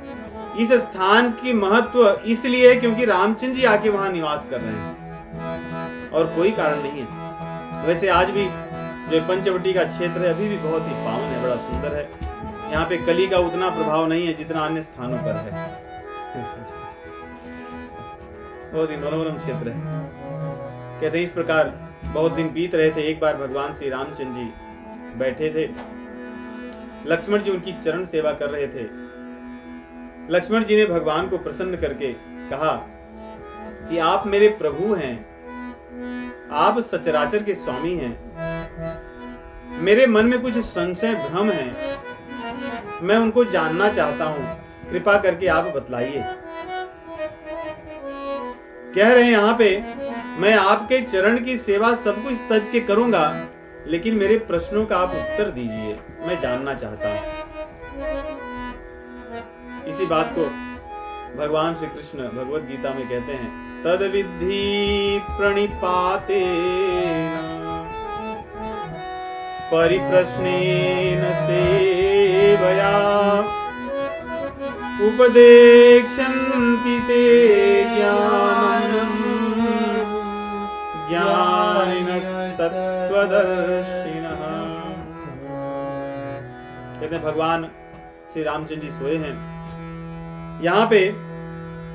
इस स्थान की महत्व इसलिए है क्योंकि रामचंद्र जी आके वहां निवास कर रहे हैं और कोई कारण नहीं है। वैसे आज भी जो पंचवटी का क्षेत्र है अभी भी बहुत ही पावन है, बड़ा सुंदर है। यहाँ पे कली का उतना प्रभाव नहीं है जितना अन्य स्थानों पर है। बहुत ही मनोरम क्षेत्र है। कहते हैं इस प्रकार बहुत दिन बीत रहे थे। एक बार भगवान श्री रामचंद्र जी बैठे थे, लक्ष्मण जी उनकी चरण सेवा कर रहे थे। लक्ष्मण जी ने भगवान को प्रसन्न करके कहा कि आप मेरे प्रभु हैं, आप सचराचर के स्वामी हैं। मेरे मन में कुछ संशय भ्रम है, मैं उनको जानना चाहता हूं, कृपा करके आप बतलाइए। कह रहे हैं यहाँ पे, मैं आपके चरण की सेवा सब कुछ तज के करूंगा, लेकिन मेरे प्रश्नों का आप उत्तर दीजिए, मैं जानना चाहता हूं। इसी बात को भगवान श्री कृष्ण भगवत गीता में कहते हैं, तद विद्धि प्रणिपातेन परिप्रश्नेन सेवया उपदेक्षन्ति ते ज्ञानम् ज्ञानिनस्तत्त्वदर्शिनः। कहते हैं भगवान श्री रामचंद्र जी सोए हैं। यहाँ पे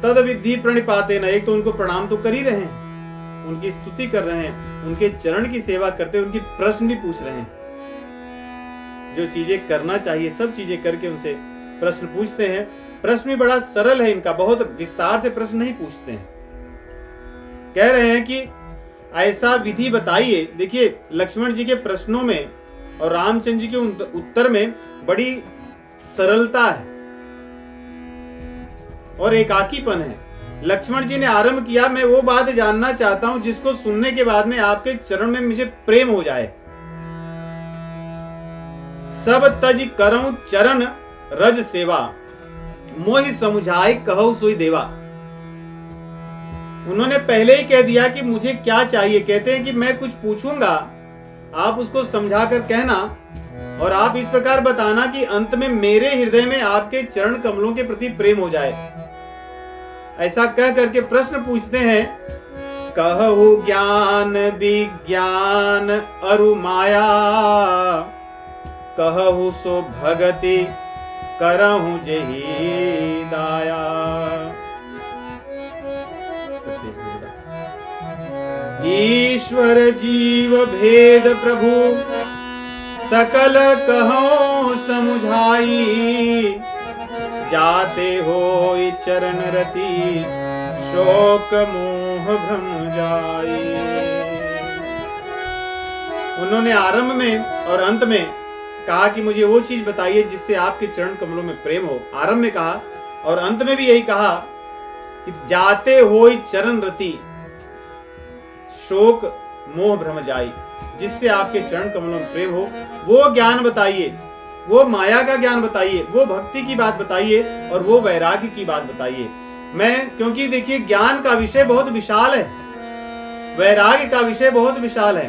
तद विद्धि प्रणिपातेन, एक तो उनको प्रणाम तो कर ही रहे हैं, उनकी स्तुति कर रहे हैं, उनके चरण की सेवा करते हैं, उनकी प्रश्न भी पूछ रहे हैं। जो चीजें करना चाहिए सब चीजें करके उनसे प्रश्न पूछते हैं। प्रश्न भी बड़ा सरल है इनका, बहुत विस्तार से प्रश्न नहीं पूछते हैं। कह रहे हैं कि ऐसा विधि बताइए। देखिए लक्ष्मण जी के प्रश्नों में और रामचंद्र जी के उत्तर में बड़ी सरलता है और एकाकीपन है। लक्ष्मण जी ने आरंभ किया, मैं वो बात जानना चाहता हूं जिसको सुनने के बाद में आपके चरण में मुझे प्रेम हो जाए। सब तज करऊं चरण रज सेवा, मोहि समुझाए कहु सोई देवा। उन्होंने पहले ही कह दिया कि मुझे क्या चाहिए। कहते हैं कि मैं कुछ पूछूंगा, आप उसको समझाकर कहना और आप इस प्रकार बताना कि अंत में मेरे हृदय में आपके चरण कमलों के प्रति प्रेम हो जाए। ऐसा कह करके प्रश्न पूछते हैं, कहु ज्ञान विज्ञान अरु माया, कहु सो भगति करहु जेहि दाया। ईश्वर जीव भेद प्रभु सकल कहो समुझाई, जाते होई चरण रति शोक मोह भ्रम जाई। उन्होंने आरंभ में और अंत में कहा कि मुझे वो चीज बताइए जिससे आपके चरण कमलों में प्रेम हो। आरंभ में कहा और अंत में भी यही कहा कि जाते होई चरण रति शोक मोह भ्रम जाई, जिससे आपके चरण कमलों में प्रेम हो। वो ज्ञान बताइए, वो माया का ज्ञान बताइए, वो भक्ति की बात बताइए और वो वैराग्य की बात बताइए। मैं क्योंकि देखिए ज्ञान का विषय बहुत विशाल है, वैराग्य का विषय बहुत विशाल है।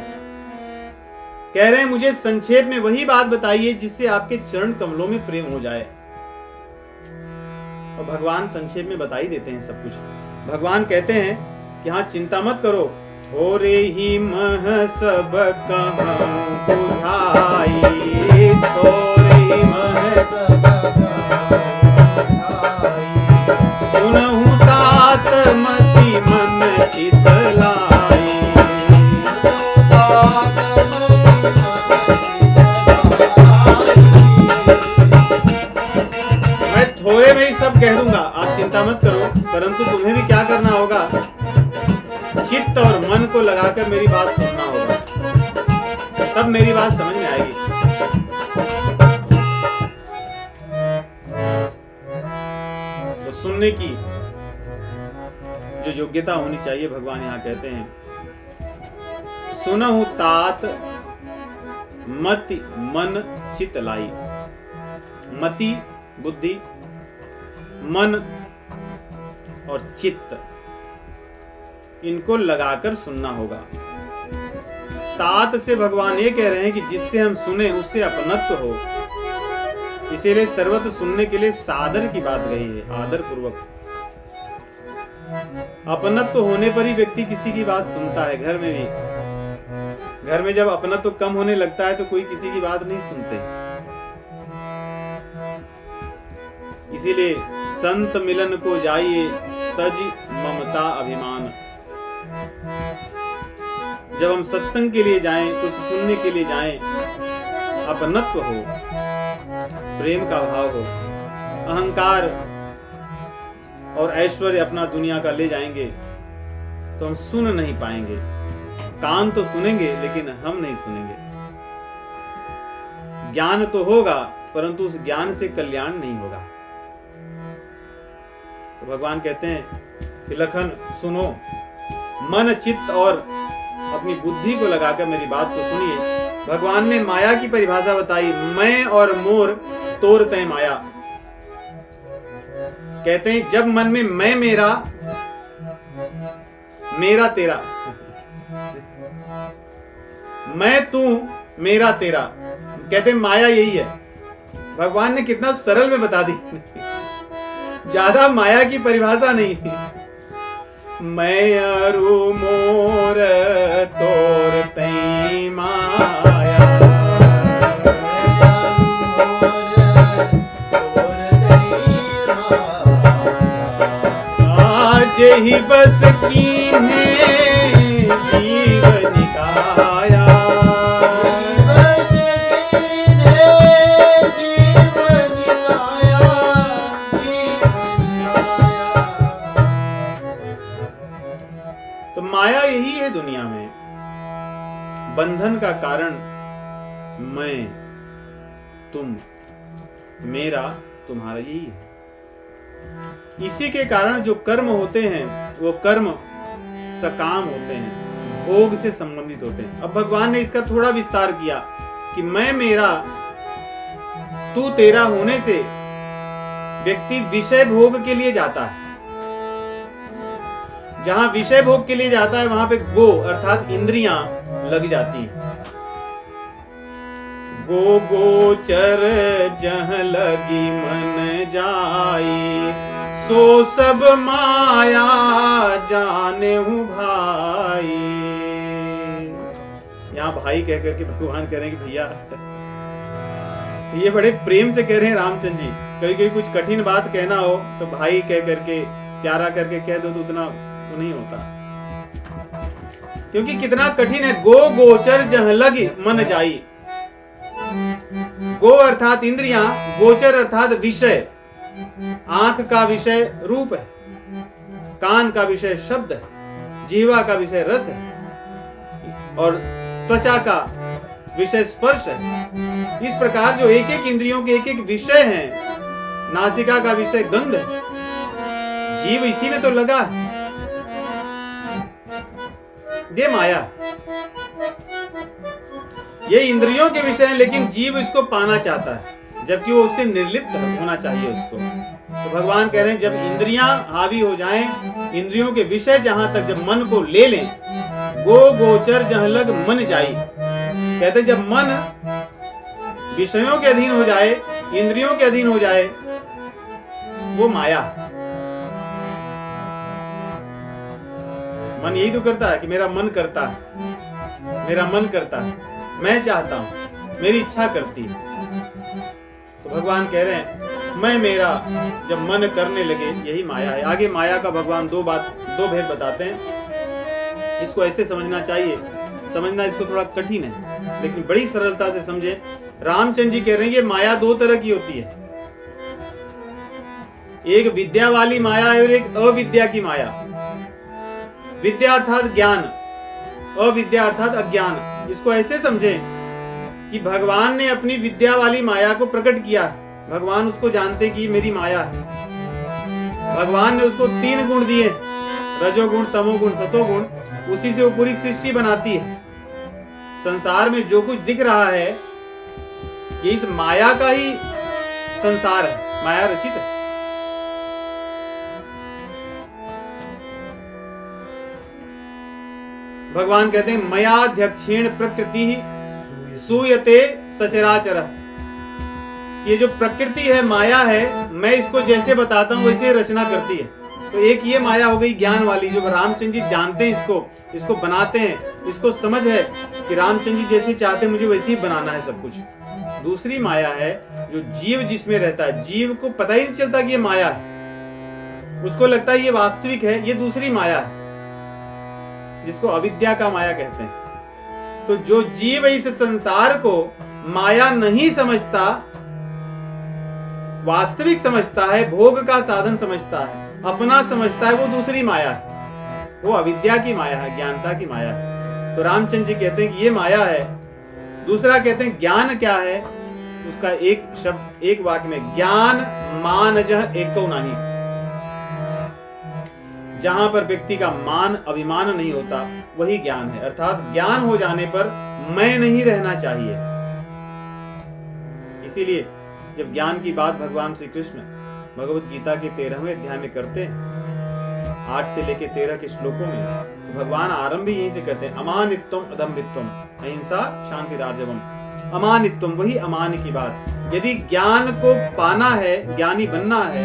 कह रहे हैं मुझे संक्षेप में वही बात बताइए जिससे आपके चरण कमलों में प्रेम हो जाए। और भगवान संक्षेप में बता ही देते हैं सब कुछ। भगवान कहते हैं कि हाँ चिंता मत करो, थोरे ही मह सब कहूं बुझाई, थोरे ही मह सब सुनहु तात मति मन चित लाई। मैं थोड़े में ही सब कह दूंगा, आप चिंता मत करो, परंतु तुम्हें भी क्या करना होगा, चित्त और मन को लगाकर मेरी बात सुनना होगा, तब मेरी बात समझ में आएगी। तो सुनने की जो योग्यता होनी चाहिए भगवान यहाँ कहते हैं, सुनहु तात मति मन चित लाई। मति बुद्धि, मन और चित्त, इनको लगाकर सुनना होगा। तात से भगवान ये कह रहे हैं कि जिससे हम सुने उससे अपनत्व हो, इसीलिए सर्वत्र सुनने के लिए सादर की बात कही है, आदर पूर्वक। अपनत्व होने पर ही व्यक्ति किसी की बात सुनता है। घर में भी, घर में जब अपनत्व कम होने लगता है तो कोई किसी की बात नहीं सुनते। इसीलिए संत मिलन को जाइए तज ममता अभिमान। जब हम सत्संग के लिए जाएं, कुछ सुनने के लिए जाएं, अपनत्व हो, प्रेम का भाव हो। अहंकार और ऐश्वर्य अपना दुनिया का ले जाएंगे तो हम सुन नहीं पाएंगे। कान तो सुनेंगे लेकिन हम नहीं सुनेंगे। ज्ञान तो होगा परंतु उस ज्ञान से कल्याण नहीं होगा। तो भगवान कहते हैं कि लखन सुनो, मन चित्त और अपनी बुद्धि को लगाकर मेरी बात को सुनिए। भगवान ने माया की परिभाषा बताई, मैं और मोर तोर तय माया। कहते हैं जब मन में मैं मेरा, मेरा तेरा, मैं तू मेरा तेरा, कहते हैं माया यही है। भगवान ने कितना सरल में बता दी, ज्यादा माया की परिभाषा नहीं। मैं अरु मोर तोर तई माया, आज ही बस कीन्हे जीव निकाया। तो माया यही है दुनिया में, बंधन का कारण मैं, तुम, मेरा, तुम्हारा यही है। इसी के कारण जो कर्म होते हैं वो कर्म सकाम होते हैं, भोग से संबंधित होते हैं। अब भगवान ने इसका थोड़ा विस्तार किया कि मैं मेरा तू तेरा होने से व्यक्ति विषय भोग के लिए जाता है। जहां विषय भोग के लिए जाता है वहां पे गो अर्थात इंद्रियां लग जाती हैं। गो गोचर जह लगी मन जाई, सो सब माया जाने हूँ भाई। यहाँ भाई कह करके भगवान कह रहे हैं कि भैया, ये बड़े प्रेम से कह रहे हैं रामचंद्र जी। कभी कभी कुछ कठिन बात कहना हो तो भाई कह करके प्यारा करके कह दो तो उतना नहीं होता, क्योंकि कितना कठिन है। गो गोचर जह लगी मन जाई। गो अर्थात इंद्रियां, गोचर अर्थात विषय। आंख का विषय रूप है, कान का विषय शब्द है, जीवा का विषय रस है और त्वचा का विषय स्पर्श है। इस प्रकार जो एक एक इंद्रियों के एक एक विषय हैं, नासिका का विषय गंध है, जीव इसी में तो लगा है। ये माया, ये इंद्रियों के विषय है, लेकिन जीव इसको पाना चाहता है, जबकि वो उससे निर्लिप्त होना चाहिए उसको। तो भगवान कह रहे हैं जब इंद्रियां हावी हो जाएं, इंद्रियों के विषय जहां तक जब मन को ले लें, गो गोचर जहां लग मन जाई। कहते जब मन विषयों के अधीन हो जाए, इंद्रियों के अधीन हो जाए, वो माया। मन यही तो करता है कि मेरा मन करता है, मेरा मन करता है, मैं चाहता हूं, मेरी इच्छा करती है। तो भगवान कह रहे हैं मैं मेरा जब मन करने लगे, यही माया है। आगे माया का भगवान दो भेद बताते हैं। इसको ऐसे समझना चाहिए, समझना इसको थोड़ा कठिन है, लेकिन बड़ी सरलता से समझे। रामचंद्र जी कह रहे हैं ये माया दो तरह की होती है, एक विद्या वाली माया है और एक अविद्या की माया। विद्या अर्थात ज्ञान, अविद्या अर्थात अज्ञान। इसको ऐसे समझें कि भगवान ने अपनी विद्या वाली माया को प्रकट किया। भगवान उसको जानते कि मेरी माया है। भगवान ने उसको 3 गुण दिए, रजोगुण, तमोगुण, सतोगुण। उसी से वो पूरी सृष्टि बनाती है। संसार में जो कुछ दिख रहा है ये इस माया का ही संसार है, माया रचित है। भगवान कहते हैं मयाध्यक्षेण प्रकृति सूयते सचराचर। ये जो प्रकृति है, माया है, मैं इसको जैसे बताता हूं वैसे रचना करती है। तो एक ये माया हो गई ज्ञान वाली, जो रामचंद्र जी जानते हैं, इसको बनाते हैं। इसको समझ है कि रामचंद्र जी जैसे चाहते हैं मुझे वैसे ही बनाना है सब कुछ। दूसरी माया है जो जीव जिसमें रहता है, जीव को पता ही नहीं चलता कि ये माया है, उसको लगता है ये वास्तविक है। ये दूसरी माया है जिसको अविद्या का माया कहते हैं। तो जो जीव इस संसार को माया नहीं समझता, वास्तविक समझता है, भोग का साधन समझता है, अपना समझता है, वो दूसरी माया है, वो अविद्या की माया है, ज्ञानता की माया है। तो रामचंद्र जी कहते हैं कि ये माया है। दूसरा कहते हैं ज्ञान क्या है, उसका एक शब्द, एक वाक्य में, ज्ञान मानजः एको नाही। जहां पर व्यक्ति का मान अभिमान नहीं होता वही ज्ञान है। अर्थात ज्ञान हो जाने पर मैं नहीं रहना चाहिए। इसीलिए जब ज्ञान की बात भगवान श्री कृष्ण भगवत गीता के 13वें अध्याय में करते हैं, 8 से लेके 13 के श्लोकों में, तो भगवान आरंभ ही यहीं से कहते हैं अमानित्वम अदम्भित्वम अहिंसा शांति राजवम। अमानित्वम, वही अमान की बात। यदि ज्ञान को पाना है, ज्ञानी बनना है,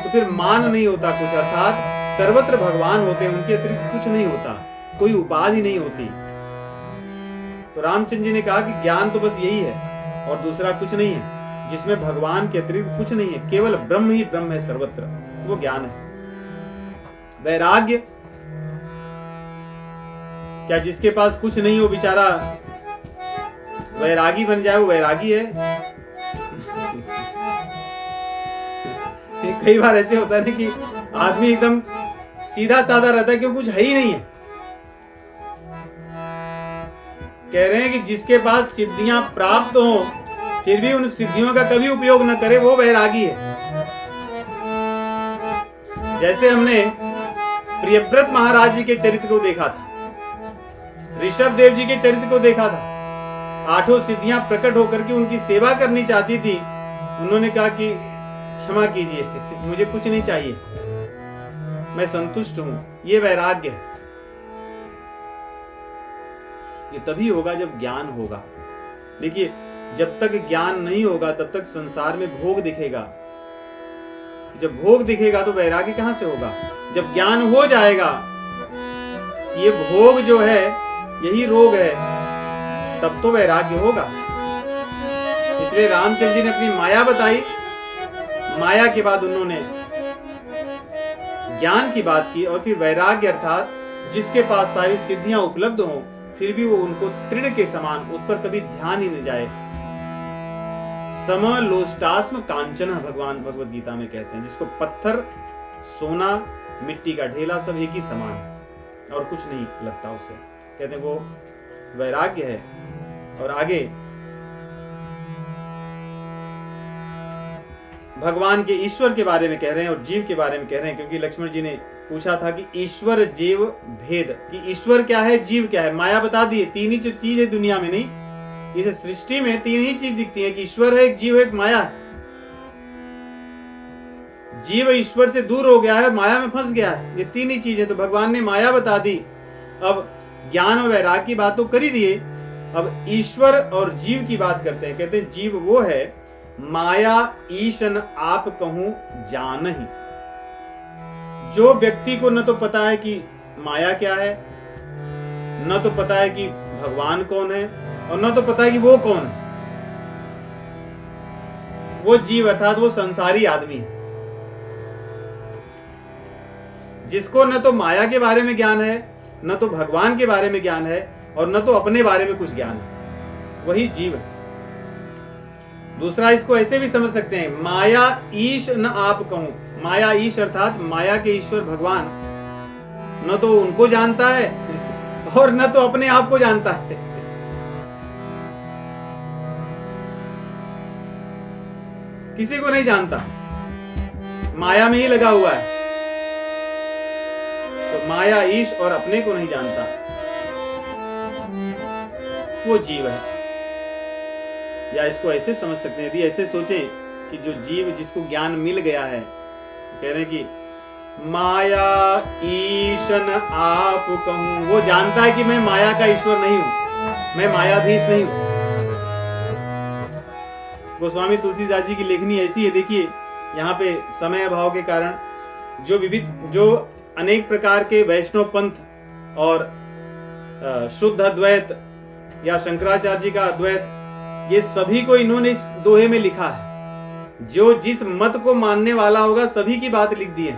तो फिर मान नहीं होता कुछ। अर्थात सर्वत्र भगवान होते हैं, उनके अतिरिक्त कुछ नहीं होता, कोई उपाधि नहीं होती। तो रामचंद्र जी ने कहा कि ज्ञान तो बस यही है और दूसरा कुछ नहीं है, जिसमें भगवान के अतिरिक्त कुछ नहीं है, केवल ब्रह्म ही ब्रह्म है सर्वत्र, वो ज्ञान है। वैराग्य क्या जिसके पास कुछ नहीं हो बेचारा वैरागी बन जाए, वो वैरागी है? कई बार ऐसे होता है ना कि आदमी एकदम सीधा साधा रहता है, क्यों कुछ है ही नहीं है। कह रहे हैं कि जिसके पास सिद्धियां प्राप्त हो फिर भी उन सिद्धियों का कभी उपयोग न करे, वो वैरागी है। जैसे हमने प्रियव्रत महाराज जी के चरित्र को देखा था, ऋषभ देव जी के चरित्र को देखा था, 8 सिद्धियां प्रकट होकर के उनकी सेवा करनी चाहती थी। उन्होंने कहा कि क्षमा कीजिए, मुझे कुछ नहीं चाहिए, मैं संतुष्ट हूं। ये वैराग्य है। ये तभी होगा जब ज्ञान होगा। देखिए, जब तक ज्ञान नहीं होगा तब तक संसार में भोग दिखेगा। जब भोग दिखेगा तो वैराग्य कहां से होगा? जब ज्ञान हो जाएगा, ये भोग जो है यही रोग है, तब तो वैराग्य होगा। इसलिए रामचंद्र जी ने अपनी माया बताई, माया के बाद उन्होंने ज्ञान की बात की, और फिर वैराग्य अर्थात जिसके पास सारी सिद्धियां उपलब्ध हों फिर भी वो उनको तृण के समान, उस पर कभी ध्यान ही न जाए। समलोष्टास्म कांचन भगवान भगवत गीता में कहते हैं, जिसको पत्थर, सोना, मिट्टी का ढेला सब एक ही समान है और कुछ नहीं लगता उसे, कहते हैं वो वैराग्य है। और आगे भगवान के ईश्वर के बारे में कह रहे हैं और जीव के बारे में कह रहे हैं, क्योंकि लक्ष्मण जी ने पूछा था कि ईश्वर जीव भेद, कि ईश्वर क्या है, जीव क्या है। माया बता दिए, 3 ही चीज है दुनिया में, नहीं, इस सृष्टि में 3 ही चीज दिखती है, कि ईश्वर है, एक जीव है, एक माया है। जीव ईश्वर से दूर हो गया है, माया में फंस गया है, ये 3 ही चीजें। तो भगवान ने माया बता दी, अब ज्ञान और वैराग्य की बात तो कर ही दिए, अब ईश्वर और जीव की बात करते हैं। कहते हैं जीव वो है माया ईशन आप कहूं जानहि, जो व्यक्ति को न तो पता है कि माया क्या है, न तो पता है कि भगवान कौन है, और न तो पता है कि वो कौन है, वो जीव अर्थात वो संसारी आदमी है। जिसको न तो माया के बारे में ज्ञान है, न तो भगवान के बारे में ज्ञान है, और न तो अपने बारे में कुछ ज्ञान है, वही जीव है। दूसरा, इसको ऐसे भी समझ सकते हैं, माया ईश न आप कहूं, माया ईश अर्थात माया के ईश्वर भगवान, न तो उनको जानता है और न तो अपने आप को जानता है। किसी को नहीं जानता, माया में ही लगा हुआ है। तो माया ईश और अपने को नहीं जानता, वो जीव है। या इसको ऐसे समझ सकते हैं, यदि ऐसे सोचें कि जो जीव जिसको ज्ञान मिल गया है, कह रहे हैं कि माया ईशन आप कहूं, वो जानता है कि मैं माया का ईश्वर नहीं हूं, मैं मायाधीश नहीं हूं। गोस्वामी तुलसीदास जी की लेखनी ऐसी है, देखिए यहाँ पे समय अभाव के कारण जो अनेक प्रकार के वैष्णव पंथ और शुद्ध अद्वैत या शंकराचार्य जी का अद्वैत, ये सभी को इन्होंने इस दोहे में लिखा है। जो जिस मत को मानने वाला होगा सभी की बात लिख दी है।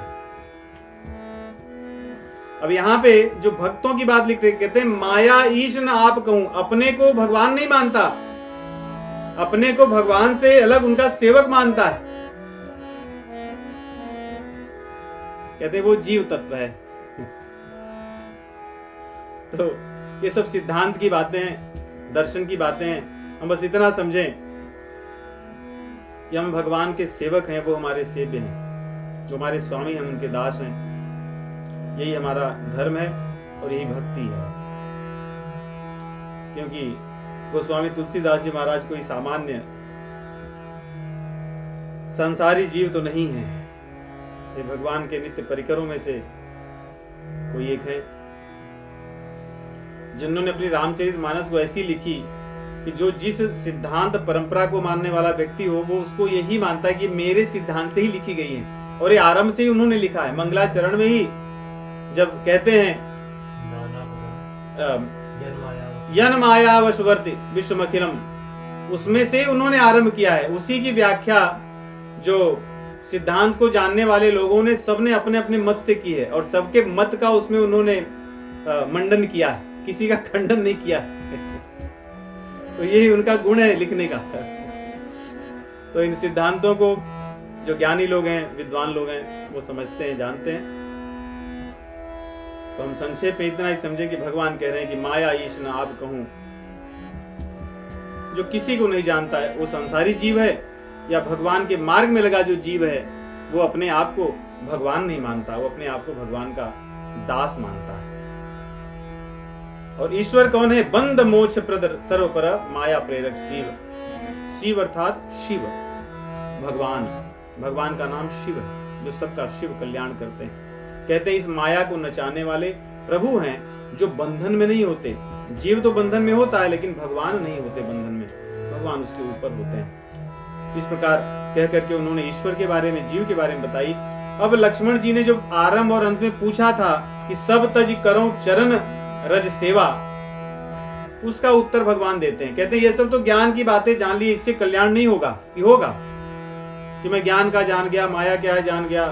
अब यहाँ पे जो भक्तों की बात लिखते, कहते हैं माया ईश न आप कहूं, अपने को भगवान नहीं मानता, अपने को भगवान से अलग उनका सेवक मानता है, कहते वो जीव तत्व है। तो ये सब सिद्धांत की बातें हैं, दर्शन की बातें हैं। हम बस इतना समझें कि हम भगवान के सेवक हैं, वो हमारे सेव्य हैं, जो हमारे स्वामी हैं, उनके दास हैं। यही हमारा धर्म है और यही भक्ति है। क्योंकि गोस्वामी तुलसीदास जी महाराज कोई सामान्य संसारी जीव तो नहीं है, ये भगवान के नित्य परिकरों में से कोई एक है, जिन्होंने अपनी रामचरितमानस को ऐसी लिखी कि जो जिस सिद्धांत परंपरा को मानने वाला व्यक्ति हो, वो उसको यही मानता है कि मेरे सिद्धांत से ही लिखी गई है। और ये आरंभ से ही उन्होंने लिखा है। मंगलाचरण में ही जब कहते हैं यन माया वशवर्ती विश्वमखिलम, उसमें से उन्होंने आरंभ किया है। उसी की व्याख्या जो सिद्धांत को जानने वाले लोगों ने सबने अपने अपने मत से की है, और सबके मत का उसमें उन्होंने मंडन किया है, किसी का खंडन नहीं किया है। तो यही उनका गुण है लिखने का। तो इन सिद्धांतों को जो ज्ञानी लोग हैं, विद्वान लोग हैं, वो समझते हैं, जानते हैं। तो हम संक्षेप में इतना ही समझे कि भगवान कह रहे हैं कि माया ईश न आप कहूं, जो किसी को नहीं जानता है वो संसारी जीव है, या भगवान के मार्ग में लगा जो जीव है वो अपने आप को भगवान नहीं मानता, वो अपने आप को भगवान का दास मानता है। और ईश्वर कौन है? बंध मोक्ष प्रद सर्वपर माया प्रेरक शिव। शिव अर्थात शिव, भगवान। भगवान का नाम शिव है, जो सबका शिव कल्याण करते हैं। कहते हैं इस माया को नचाने वाले प्रभु हैं, जो बंधन में नहीं होते। जीव तो बंधन में होता है, लेकिन भगवान नहीं होते बंधन में, भगवान उसके ऊपर होते हैं। इस प्रकार कह करके उन्होंने ईश्वर के बारे में, जीव के बारे में बताई। अब लक्ष्मण जी ने जो आरंभ और अंत में पूछा था कि सब तज करो चरण रज सेवा, उसका उत्तर भगवान देते हैं। कहते हैं ये सब तो ज्ञान की बातें जान ली, इससे कल्याण नहीं होगा। कि होगा कि मैं ज्ञान का जान गया, माया क्या है जान गया,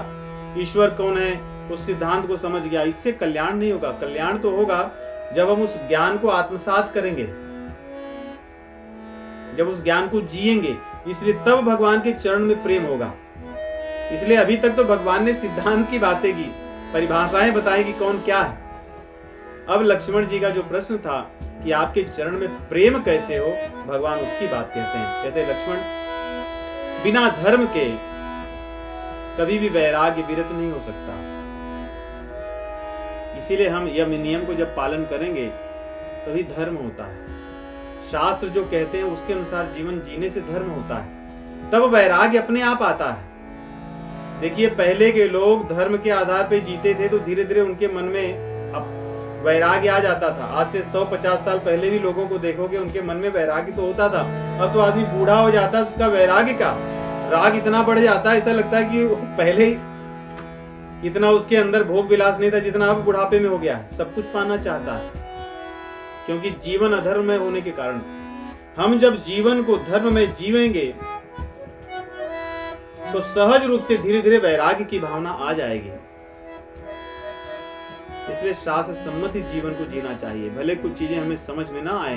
ईश्वर कौन है उस सिद्धांत को समझ गया, इससे कल्याण नहीं होगा। कल्याण तो होगा जब हम उस ज्ञान को आत्मसात करेंगे, जब उस ज्ञान को जिएंगे। इसलिए तब भगवान के चरण में प्रेम होगा। इसलिए अभी तक तो भगवान ने सिद्धांत की बातें की, परिभाषाएं बताई कि कौन क्या है। अब लक्ष्मण जी का जो प्रश्न था कि आपके चरण में प्रेम कैसे हो, भगवान उसकी बात कहते हैं। कहते हैं लक्ष्मण, बिना धर्म के कभी भी वैराग्य विरत नहीं हो सकता। इसीलिए हम यम नियम को जब पालन करेंगे तभी धर्म होता है। शास्त्र जो कहते हैं उसके अनुसार जीवन जीने से धर्म होता है, तब वैराग्य अपने आप आता है। देखिए पहले के लोग धर्म के आधार पे जीते थे, तो धीरे धीरे उनके मन में वैराग्य आ जाता था। आज से 150 साल पहले भी लोगों को देखोगे, उनके मन में वैराग्य तो होता था। अब तो आदमी बूढ़ा हो जाता है, उसका वैराग्य का राग इतना बढ़ जाता है, ऐसा लगता है कि पहले ही इतना उसके अंदर भोग विलास नहीं था जितना अब बुढ़ापे में हो गया है। सब कुछ पाना चाहता है, क्योंकि जीवन अधर्म में होने के कारण। हम जब जीवन को धर्म में जीवेंगे तो सहज रूप से धीरे धीरे वैराग्य की भावना आ जाएगी। इसलिए शास्त्र सम्मत ही जीवन को जीना चाहिए। भले कुछ चीजें हमें समझ में ना आए,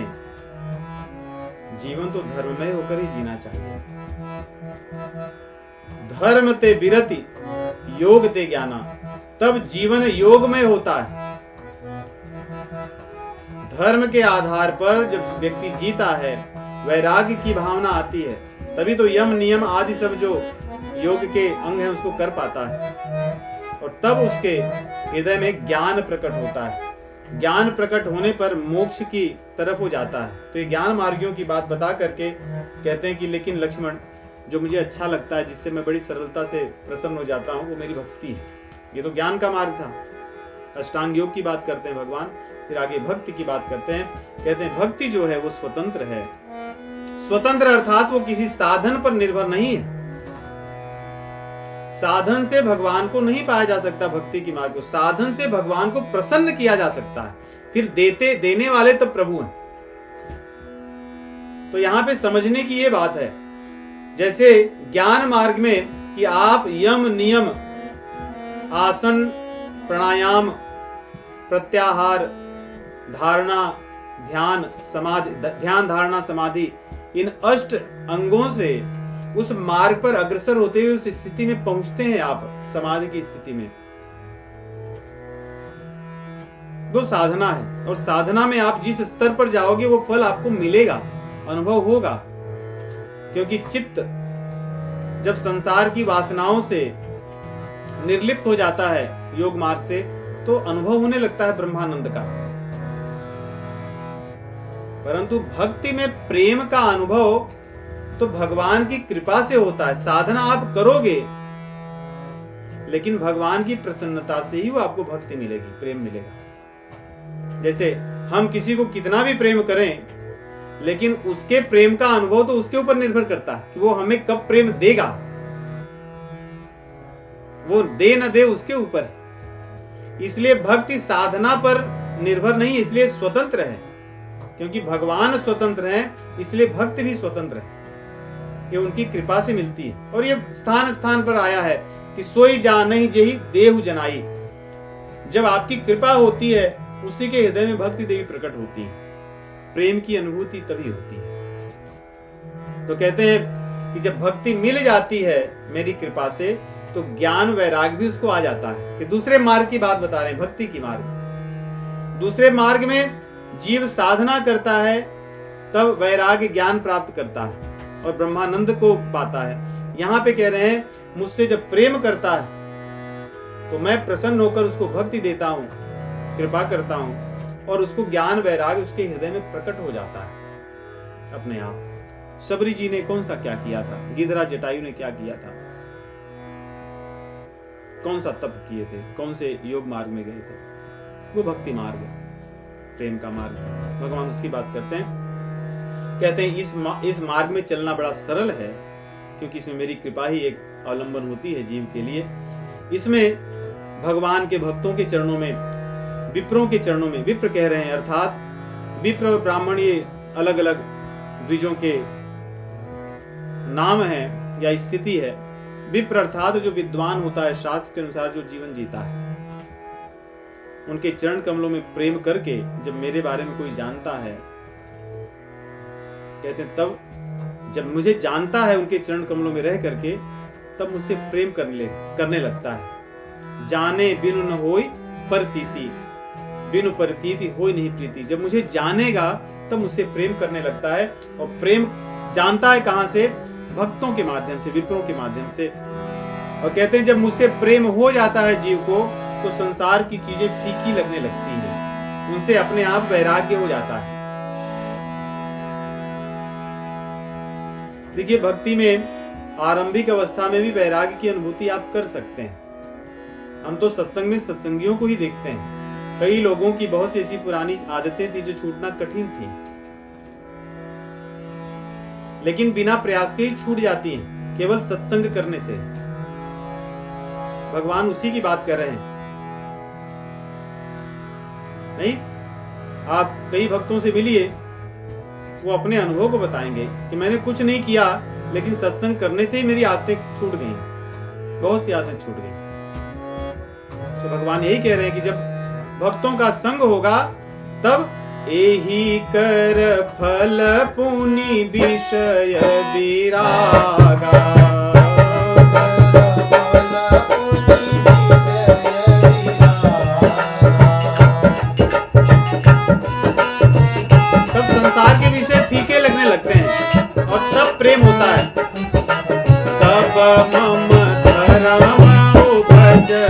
जीवन तो धर्ममय होकर ही जीना चाहिए। धर्म ते विरति योग ते ज्ञाना, तब जीवन योगमय होता है। धर्म के आधार पर जब व्यक्ति जीता है, वैराग्य की भावना आती है, तभी तो यम नियम आदि सब जो योग के अंग हैं उसको कर पाता है, और तब उसके हृदय में ज्ञान प्रकट होता है। ज्ञान प्रकट होने पर मोक्ष की तरफ हो जाता है। तो ये ज्ञान मार्गियों की बात बता करके कहते हैं कि लेकिन लक्ष्मण, जो मुझे अच्छा लगता है, जिससे मैं बड़ी सरलता से प्रसन्न हो जाता हूँ, वो मेरी भक्ति है। ये तो ज्ञान का मार्ग था। अष्टांग योग की बात करते हैं भगवान, फिर आगे भक्ति की बात करते हैं। कहते हैं भक्ति जो है वो स्वतंत्र है। स्वतंत्र अर्थात वो किसी साधन पर निर्भर नहीं है। साधन से भगवान को नहीं पाया जा सकता। भक्ति की मार्ग को साधन से भगवान को प्रसन्न किया जा सकता है। फिर देने वाले तो प्रभु हैं। तो यहां पे समझने की ये बात है, जैसे ज्ञान मार्ग में कि आप यम नियम, आसन, प्राणायाम, प्रत्याहार, धारणा, ध्यान, समाधि, ध्यान, धारणा, समाधि, इन 8 अंगों से उस मार्ग पर अग्रसर होते हुए उस स्थिति में पहुंचते हैं आप, समाधि की स्थिति में। वो साधना है, और साधना में आप जिस स्तर पर जाओगे वो फल आपको मिलेगा, अनुभव होगा। क्योंकि चित्त जब संसार की वासनाओं से निर्लिप्त हो जाता है योग मार्ग से, तो अनुभव होने लगता है ब्रह्मानंद का। परंतु भक्ति में प्रेम का अनुभव तो भगवान की कृपा से होता है। साधना आप करोगे, लेकिन भगवान की प्रसन्नता से ही वो आपको भक्ति मिलेगी, प्रेम मिलेगा। जैसे हम किसी को कितना भी प्रेम करें, लेकिन उसके प्रेम का अनुभव तो उसके ऊपर निर्भर करता है कि वो हमें कब प्रेम देगा। वो दे न दे उसके ऊपर। इसलिए भक्ति साधना पर निर्भर नहीं, इसलिए स्वतंत्र है। क्योंकि भगवान स्वतंत्र हैं, इसलिए भक्ति भी स्वतंत्र है। ये उनकी कृपा से मिलती है। और ये स्थान स्थान पर आया है कि सोई जानहि जेहि देहु जनाई। जब आपकी कृपा होती है, उसी के हृदय में भक्ति देवी प्रकट होती है। प्रेम की अनुभूति तभी होती है। तो कहते हैं कि जब भक्ति मिल जाती है मेरी कृपा से, तो ज्ञान वैराग्य भी उसको आ जाता है। कि दूसरे मार्ग की बात बता रहे हैं, भक्ति की मार्ग। दूसरे मार्ग में जीव साधना करता है, तब वैराग्य ज्ञान प्राप्त करता है और ब्रह्मानंद को पाता है। यहां पे कह रहे हैं मुझसे जब प्रेम करता है तो मैं प्रसन्न होकर उसको भक्ति देता हूँ, कृपा करता हूँ, और उसको ज्ञान वैराग्य उसके हृदय में प्रकट हो जाता है अपने आप। सबरी जी ने कौन सा क्या किया था, गिरिराज जटायु ने क्या किया था, कौन सा तप किए थे, कौन से योग मार्ग में गए थे? वो भक्ति मार्ग, प्रेम का मार्ग। भगवान उसकी बात करते हैं, कहते हैं इस मार्ग में चलना बड़ा सरल है, क्योंकि इसमें मेरी कृपा ही एक अवलंबन होती है जीव के लिए। इसमें भगवान के भक्तों के चरणों में, विप्रों के चरणों में, विप्र कह रहे हैं अर्थात विप्र और ब्राह्मण ये अलग अलग द्विजों के नाम हैं या स्थिति है। विप्र अर्थात जो विद्वान होता है, शास्त्र के अनुसार जो जीवन जीता है, उनके चरण कमलों में प्रेम करके जब मेरे बारे में कोई जानता है, कहते हैं तब जब मुझे जानता है उनके चरण कमलों में रह करके, तब मुझसे प्रेम करने लगता है। जाने बिनु न होई परतीति, बिनु परतीति होई नहीं प्रीति। जब मुझे जानेगा तब मुझसे प्रेम करने लगता है, और प्रेम जानता है कहां से? भक्तों के माध्यम से, विप्रों के माध्यम से। और कहते हैं जब मुझसे प्रेम हो जाता है जीव को, तो संसार की चीजें फीकी लगने लगती हैं, उनसे अपने आप वैराग्य हो जाता है। देखिए, भक्ति में आरंभिक अवस्था में भी वैराग्य की अनुभूति आप कर सकते हैं। हम तो सत्संग में सत्संगियों को ही देखते हैं। कई लोगों की बहुत सी ऐसी पुरानी आदतें थी जो छूटना कठिन थी, लेकिन बिना प्रयास के ही छूट जाती हैं, केवल सत्संग करने से। भगवान उसी की बात कर रहे हैं। नहीं, आप कई भक्तों से मिलिए, वो अपने अनुभव को बताएंगे कि मैंने कुछ नहीं किया, लेकिन सत्संग करने से ही मेरी आदतें छूट गई, बहुत सी आदतें छूट गई। तो भगवान यही कह रहे हैं कि जब भक्तों का संग होगा, तब एही कर फल पुनि विषय विरागा। तब संसार के विषय फीके लगने लगते हैं, और तब प्रेम होता है। तब मम धर्म भजय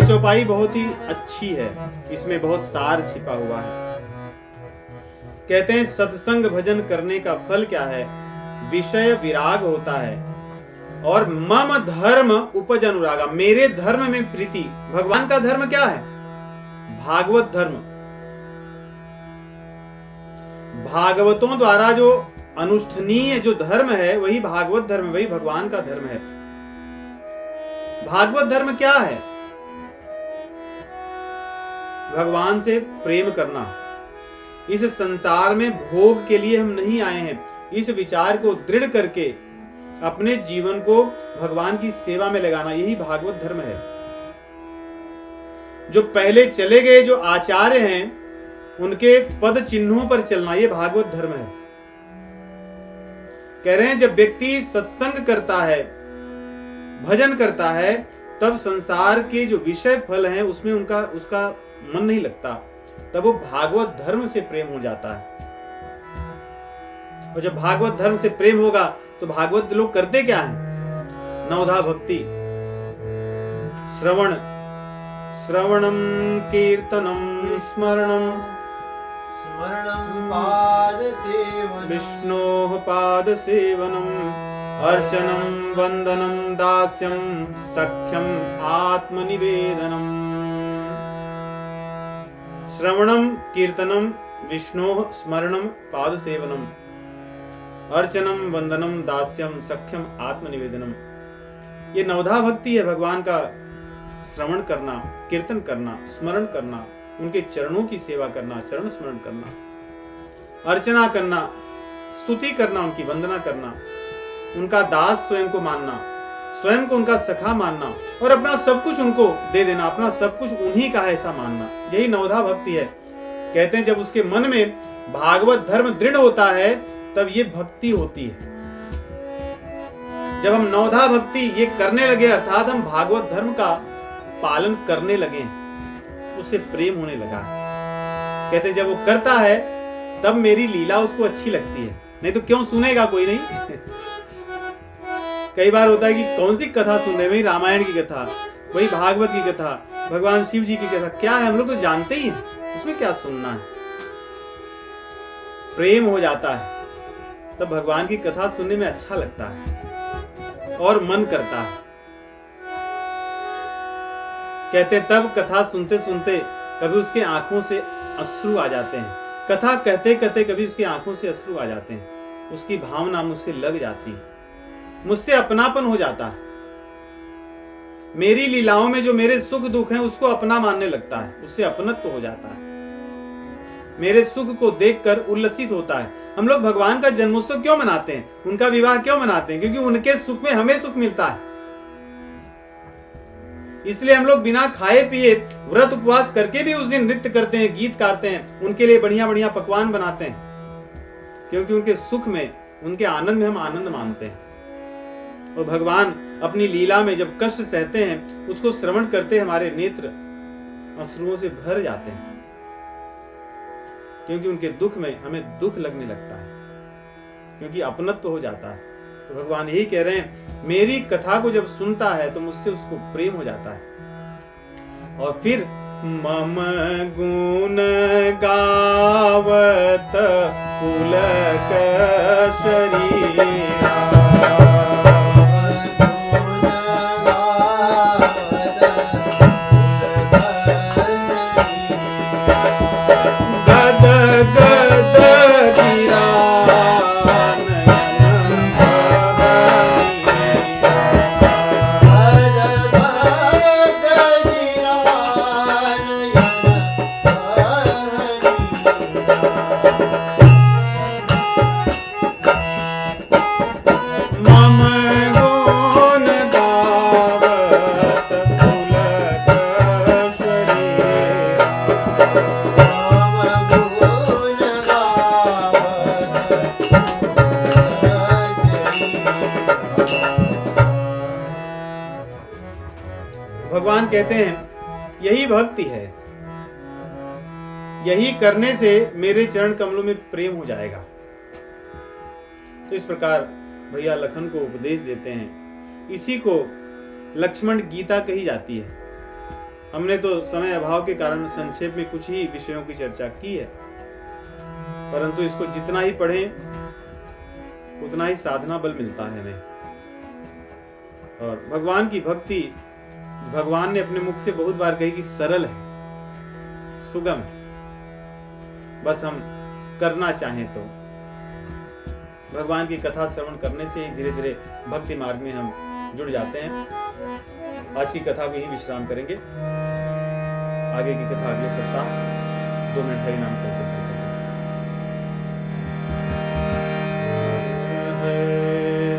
चौपाई बहुत ही अच्छी है, इसमें बहुत सार छिपा हुआ है। कहते हैं सत्संग भजन करने का फल क्या है? विषय विराग होता है, और मम धर्म उपज अनुरागा, मेरे धर्म में प्रीति। भगवान का धर्म क्या है? भागवत धर्म। भागवतों द्वारा जो अनुष्ठनीय जो धर्म है, वही भागवत धर्म, वही भगवान का धर्म है। भागवत धर्म क्या है? भगवान से प्रेम करना। इस संसार में भोग के लिए हम नहीं आए हैं। इस विचार को दृढ़ करके अपने जीवन को भगवान की सेवा में लगाना, यही भागवत धर्म है। जो पहले चले गए जो आचार्य हैं, उनके पद चिन्हों पर चलना, यह भागवत धर्म है। कह रहे हैं जब व्यक्ति सत्संग करता है, भजन करता है, तब संसार के जो विषय फल हैं उसमें उसका मन नहीं लगता, तब वो भागवत धर्म से प्रेम हो जाता है। और जब भागवत धर्म से प्रेम होगा, तो भागवत लोग करते क्या हैं? नवधा भक्ति, श्रवणम कीर्तनम स्मरणम पाद सेवनम विष्णोः पाद सेवनम अर्चनम वंदनम दास्यम सख्यम आत्मनिवेदनम। श्रवणम कीर्तनम विष्णोः स्मरणम पाद सेवनम अर्चनम वंदनम दास्यम सख्यम आत्मनिवेदनम। ये नवधा भक्ति है। भगवान का श्रवण करना, कीर्तन करना, स्मरण करना, उनके चरणों की सेवा करना, चरण स्मरण करना, अर्चना करना, स्तुति करना, उनकी वंदना करना, उनका दास स्वयं को मानना, स्वयं को उनका सखा मानना, और अपना सब कुछ उनको दे देना, अपना सब कुछ उन्हीं का है ऐसा मानना, यही नवधा भक्ति है। कहते हैं जब उसके मन में भागवत धर्म दृढ़ होता है, तब ये भक्ति होती है। जब हम नवधा भक्ति ये करने लगे, अर्थात हम भागवत धर्म का पालन करने लगे, उससे प्रेम होने लगा। कहते हैं जब वो करता है, तब मेरी लीला उसको अच्छी लगती है, नहीं तो क्यों सुनेगा कोई नहीं। कई बार होता है कि कौन सी कथा सुन रहे, वही रामायण की कथा, वही भागवत की कथा, भगवान शिव जी की कथा, क्या है हम लोग तो जानते ही हैं, उसमें क्या सुनना है। प्रेम हो जाता है तब भगवान की कथा सुनने में अच्छा लगता है और मन करता है। कहते तब कथा सुनते सुनते कभी उसके आंखों से अश्रु आ जाते हैं, कथा कहते कहते कभी उसकी आंखों से अश्रु आ जाते हैं, उसकी भावना मुझसे लग जाती है, मुझसे अपनापन हो जाता है। मेरी लीलाओं में जो मेरे सुख दुख हैं उसको अपना मानने लगता है, उससे अपनत्व हो जाता है, मेरे सुख को देखकर उल्लसित होता है। हम लोग भगवान का जन्मोत्सव क्यों मनाते हैं, उनका विवाह क्यों मनाते हैं? क्योंकि उनके सुख में हमें सुख मिलता है। इसलिए हम लोग बिना खाए पिए व्रत उपवास करके भी उस दिन नृत्य करते हैं, गीत गाते हैं, उनके लिए बढ़िया बढ़िया पकवान बनाते हैं, क्योंकि उनके सुख में, उनके आनंद में हम आनंद मानते हैं। और भगवान अपनी लीला में जब कष्ट सहते हैं, उसको श्रवण करते हमारे नेत्र अश्रुओं से भर जाते हैं, क्योंकि उनके दुख में हमें दुख लगने लगता है, क्योंकि अपनत्व हो जाता है। तो भगवान यही कह रहे हैं, मेरी कथा को जब सुनता है तो मुझसे उसको प्रेम हो जाता है। और फिर मम गुण गावत पुलक शरीरा, भगवान कहते हैं यही भक्ति है, यही करने से मेरे चरण कमलों में प्रेम हो जाएगा। तो इस प्रकार भैया लखन को उपदेश देते हैं। इसी को लक्ष्मण गीता कही जाती है। हमने तो समय अभाव के कारण संक्षेप में कुछ ही विषयों की चर्चा की है, परंतु इसको जितना ही पढ़ें उतना ही साधना बल मिलता है हमें। और भगवान की भक्ति भगवान ने अपने मुख से बहुत बार कही कि सरल है, सुगम है, बस हम करना चाहें तो। भगवान की कथा श्रवण करने से ही धीरे धीरे भक्ति मार्ग में हम जुड़ जाते हैं। आज की कथा को यही विश्राम करेंगे, आगे की कथा अगले सप्ताह। 2 मिनट हरि नाम संकीर्तन करते हैं।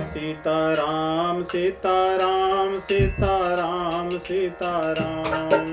सीताराम सीताराम सीताराम सीताराम, सीताराम